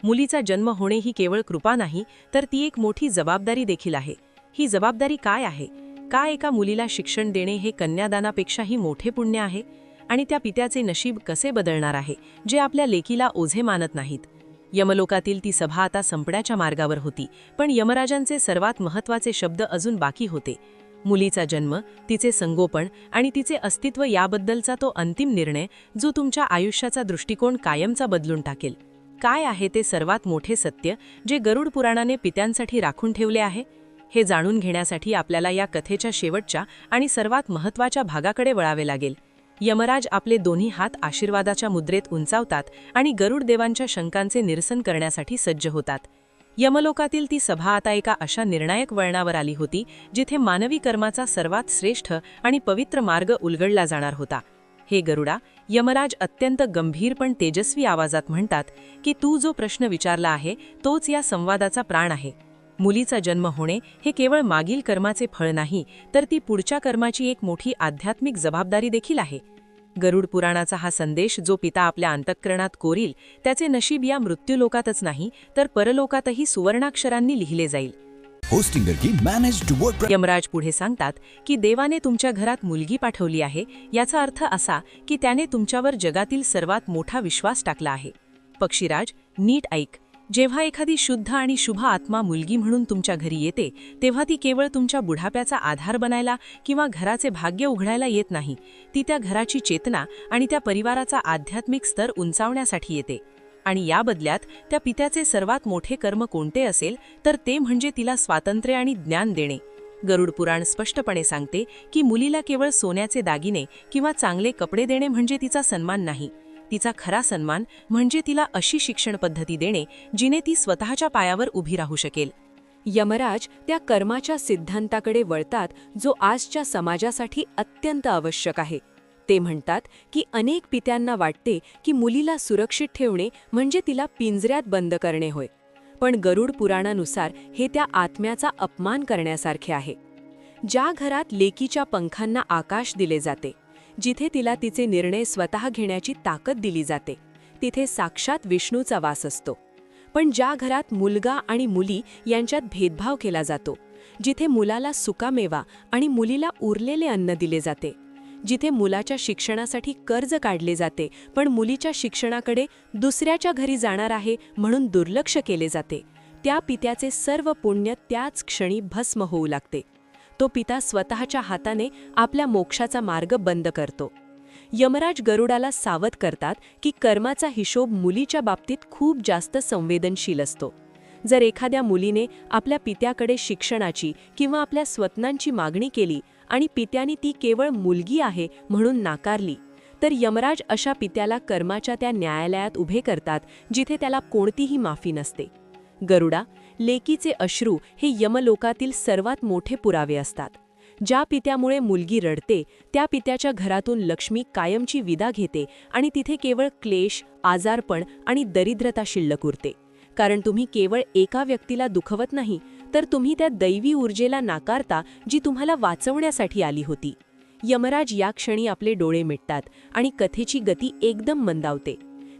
मुलीचा जन्म होणे ही केवळ कृपा नाही, तर ती एक मोठी जबाबदारी देखील आहे. ही जबाबदारी काय आहे? का एका मुलीला शिक्षण देणे हे कन्यादानापेक्षाही मोठे पुण्य आहे? आणि त्या पित्याचे नशीब कसे बदलणार आहे जे आपल्या लेकीला ओझे मानत नाहीत? यमलोकातील ती सभा आता संपण्याच्या मार्गावर होती, पण यमराजांचे सर्वात महत्त्वाचे शब्द अजून बाकी होते. मुलीचा जन्म, तिचे संगोपन आणि तिचे अस्तित्व याबद्दलचा तो अंतिम निर्णय जो तुमच्या आयुष्याचा दृष्टिकोन कायमचा बदलून टाकेल. काय आहे ते सर्वात मोठे सत्य जे गरुड पुराणाने पित्यांसाठी राखून ठेवले आहे? हे जाणून घेण्यासाठी आपल्याला या कथेच्या शेवटच्या आणि सर्वात महत्त्वाच्या भागाकडे वळावे लागेल. यमराज आपले दोन्ही हात आशीर्वादाच्या मुद्रेत उंचावतात आणि गरुड देवांच्या शंकांचे निरसन करण्यासाठी सज्ज होतात. यमलोकातील ती सभा आता एका अशा निर्णायक वळणावर आली होती जिथे मानवी कर्माचा सर्वात श्रेष्ठ आणि पवित्र मार्ग उलगडला जाणार होता. हे गरुडा, यमराज अत्यंत गंभीर पण तेजस्वी आवाजात म्हणतात की तू जो प्रश्न विचारला आहे तोच या संवादाचा प्राण आहे. मुलीचा जन्म होणे हे केवळ मागील कर्माचे फळ नाही, तर ती पुढच्या कर्माची एक मोठी आध्यात्मिक जबाबदारी देखील आहे. गरुड पुराणाचा हा संदेश जो पिता आपल्या अंतःकरणात कोरील त्याचे नशीब या मृत्यूलोकातच नाही, तर परलोकातही सुवर्णाक्षरांनी लिहिले जाईल. यमराज पुढे सांगतात की देवाने तुमच्या घरात मुलगी पाठवली आहे, याचा अर्थ असा की त्याने तुमच्यावर जगातील सर्वात मोठा विश्वास टाकला आहे. पक्षीराज, नीट ऐक. जेव्हा एखादी शुद्ध आणि शुभ आत्मा मुलगी म्हणून तुमच्या घरी येते तेव्हा ती केवळ तुमच्या बुढाप्याचा आधार बनायला किंवा घराचे भाग्य उघडायला येत नाही, ती त्या घराची चेतना आणि त्या परिवाराचा आध्यात्मिक स्तर उंचावण्यासाठी येते. आणि या बदल्यात त्या पित्याचे सर्वात मोठे कर्म कोणते असेल तर ते म्हणजे तिला स्वातंत्र्य आणि ज्ञान देणे. गरुड पुराण स्पष्टपणे सांगते की मुलीला केवळ सोन्याचे दागिने किंवा चांगले कपडे देणे म्हणजे तिचा सन्मान नाही. तिचा खरा सन्मान म्हणजे तिला अशी शिक्षण पद्धती देणे जिने ती स्वतःच्या पायावर उभी राहू शकेल. यमराज त्या कर्माच्या सिद्धांताकडे वळतात जो आजच्या समाजासाठी अत्यंत आवश्यक आहे. ते म्हणतात की अनेक पित्यांना वाटते की मुलीला सुरक्षित ठेवणे म्हणजे तिला पिंजऱ्यात बंद करणे होय, पण गरुड पुराणानुसार हे त्या आत्म्याचा अपमान करण्यासारखे आहे. ज्या घरात लेकीच्या पंखांना आकाश दिले जाते, जिथे तिला तिचे निर्णय स्वतः घेण्याची ताकद दिली जाते, तिथे साक्षात विष्णूचा वास असतो. पण ज्या घरात मुलगा आणि मुली यांच्यात भेदभाव केला जातो, जिथे मुलाला सुकामेवा आणि मुलीला उरलेले अन्न दिले जाते, जिथे मुलाच्या शिक्षणासाठी कर्ज काढले जाते पण मुलीच्या शिक्षणाकडे दुसऱ्याच्या घरी जाणार आहे म्हणून दुर्लक्ष केले जाते, त्या पित्याचे सर्व पुण्य त्याच क्षणी भस्म होऊ लागते. तो पिता स्वतःच्या हाताने आपल्या मोक्षाचा मार्ग बंद करतो. यमराज गरुडाला सावध करतात की कर्माचा हिशोब मुलीच्या बाबतीत खूप जास्त संवेदनशील असतो. जर एखाद्या मुलीने आपल्या पित्याकडे शिक्षणाची किंवा आपल्या स्वप्नांची मागणी केली आणि पित्याने ती केवळ मुलगी आहे म्हणून नाकारली, तर यमराज अशा पित्याला कर्माच्या त्या न्यायालयात उभे करतात जिथे त्याला कोणतीही माफी नसते. गरुडा, लेकीचे अश्रू हे यमलोकातील सर्वात मोठे पुरावे असतात. ज्या पित्यामुळे मुलगी रडते त्या पित्याच्या घरातून लक्ष्मी कायमची विदा घेते आणि तिथे केवळ क्लेश, आजारपण आणि दरिद्रता शिल्लक उरते. कारण तुम्ही केवळ एका व्यक्तीला दुखवत नाही, तर तुम्ही त्या दैवी ऊर्जेला नाकारता जी तुम्हाला वाचवण्यासाठी आली होती. यमराज या क्षणी आपले डोळे मिटतात आणि कथेची गती एकदम मंदावते.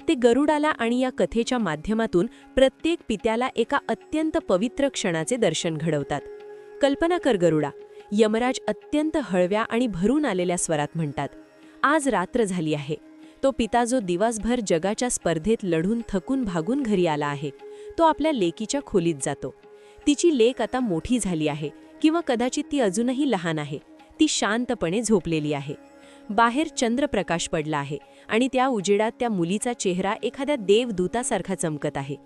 ते गरुडाला आणि या कथेच्या माध्यमातून प्रत्येक पित्याला एका अत्यंत पवित्र क्षणाचे दर्शन घडवतात. कल्पना कर गरुडा, यमराज अत्यंत हळव्या आणि भरून आलेल्या स्वरात म्हणतात, आज रात्र झाली आहे. तो पिता जो दिवसभर जगाच्या स्पर्धेत लढून थकून भागून घरी आला आहे, तो आपल्या लेकीच्या खोलीत जातो. तिची लेक आता मोठी झाली आहे किंवा कदाचित ती अजूनही लहान आहे. ती शांतपणे झोपलेली आहे. बाहेर चंद्रप्रकाश पडला आहे आणि त्या उजेडात त्या मुलीचा चेहरा एखाद्या देवदूतासारखा चमकत आहे.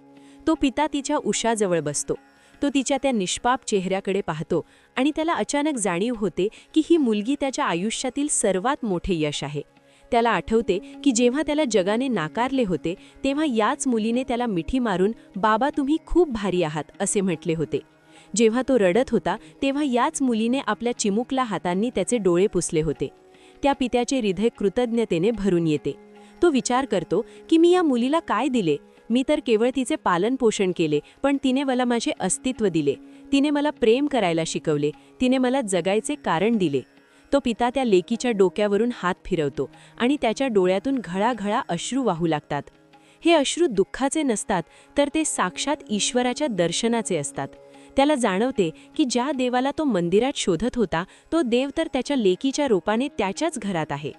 तो पिता तिच्या उशाजवळ बसतो. तो तिच्या त्या निष्पाप चेहऱ्याकडे पाहतो आणि त्याला अचानक जाणीव होते की ही मुलगी त्याच्या आयुष्यातील सर्वात मोठे यश आहे. त्याला आठवते की जेव्हा त्याला जगाने नाकारले होते तेव्हा याच मुलीने त्याला मिठी मारून बाबा तुम्ही खूप भारी आहात असे म्हटले होते. जेव्हा तो रडत होता तेव्हा याच मुलीने आपल्या चिमुकल्या हातांनी त्याचे डोळे पुसले होते. त्या पित्याचे हृदय कृतज्ञतेने भरून येते. तो विचार करतो की मी या मुलीला काय दिले? मी तर केवळ तिचे पालन पोषण केले, पण तिने मला माझे अस्तित्व दिले. तिने मला प्रेम करायला शिकवले. तिने मला जगायचे कारण दिले. तो पिता त्या लेकीच्या डोक्यावरून हात फिरवतो आणि त्याच्या डोळ्यातून घळाघळा अश्रू वाहू लागतात. हे अश्रू दुःखाचे नसतात, तर ते साक्षात ईश्वराच्या दर्शनाचे असतात. त्याला जाणवते की ज्या देवाला तो मंदिरात शोधत होता तो देव तर त्याच्या लेकीच्या रूपाने त्याच्याच घरात आहे.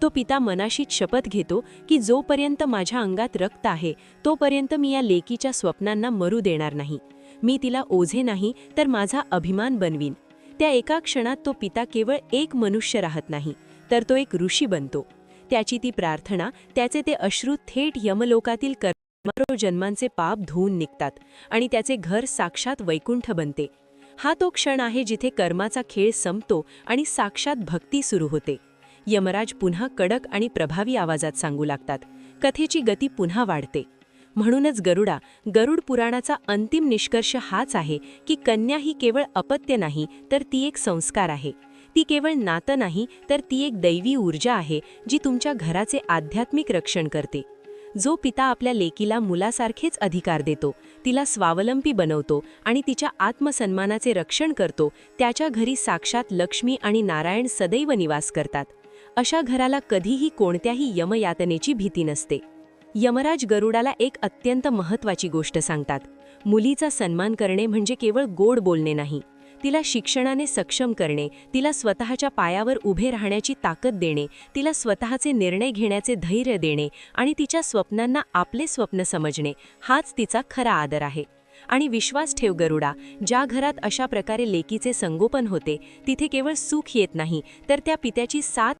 तो पिता मनाशीच शपथ घेतो की जोपर्यंत माझ्या अंगात रक्त आहे तोपर्यंत मी या लेकीच्या स्वप्नांना मरू देणार नाही. मी तिला ओझे नाही तर माझा अभिमान बनवीन. त्या एका क्षणात तो पिता केवळ एक मनुष्य राहत नाही, तर तो एक ऋषी बनतो. त्याची ती प्रार्थना, त्याचे ते अश्रू थेट यमलोकातील कर्मरो जन्मांचे पाप धुवून निघतात आणि त्याचे घर साक्षात वैकुंठ बनते. हा तो क्षण आहे जिथे कर्माचा खेळ संपतो आणि साक्षात भक्ती सुरू होते. यमराज पुन्हा कडक आणि प्रभावी आवाजात सांगू लागतात. कथेची गती पुन्हा वाढते. म्हणूनच गरुड पुराणाचा अंतिम निष्कर्ष हाच आहे की कन्या ही केवळ अपत्य नाही, तर ती एक संस्कार आहे. ती केवळ नातं नाही, तर ती एक दैवी ऊर्जा आहे जी तुमच्या घराचे आध्यात्मिक रक्षण करते. जो पिता आपल्या लेकीला मुलासारखेच अधिकार देतो, तिला स्वावलंबी बनवतो आणि तिच्या आत्मसन्मानाचे रक्षण करतो, त्याच्या घरी साक्षात लक्ष्मी आणि नारायण सदैव निवास करतात. अशा घराला कधीही कोणत्याही यमयातनेची भीती नसते. यमराज गरुडाला एक अत्यंत महत्त्वाची गोष्ट सांगतात. मुलीचा सन्मान करणे म्हणजे केवळ गोड बोलणे नाही, तिला शिक्षणाने सक्षम करणे, तिला स्वतःच्या पायावर उभे राहण्याची ताकद देणे, तिला स्वतःचे निर्णय घेण्याचे धैर्य देणे आणि तिच्या स्वप्नांना आपले स्वप्न समजणे, हाच तिचा खरा आदर आहे. आणि विश्वास ठेव गरुडा, ज्या घरात अशा प्रकारे लेकीचे संगोपन होते तिथे केवळ सुख येत नाही, तर त्या पित्याची साथ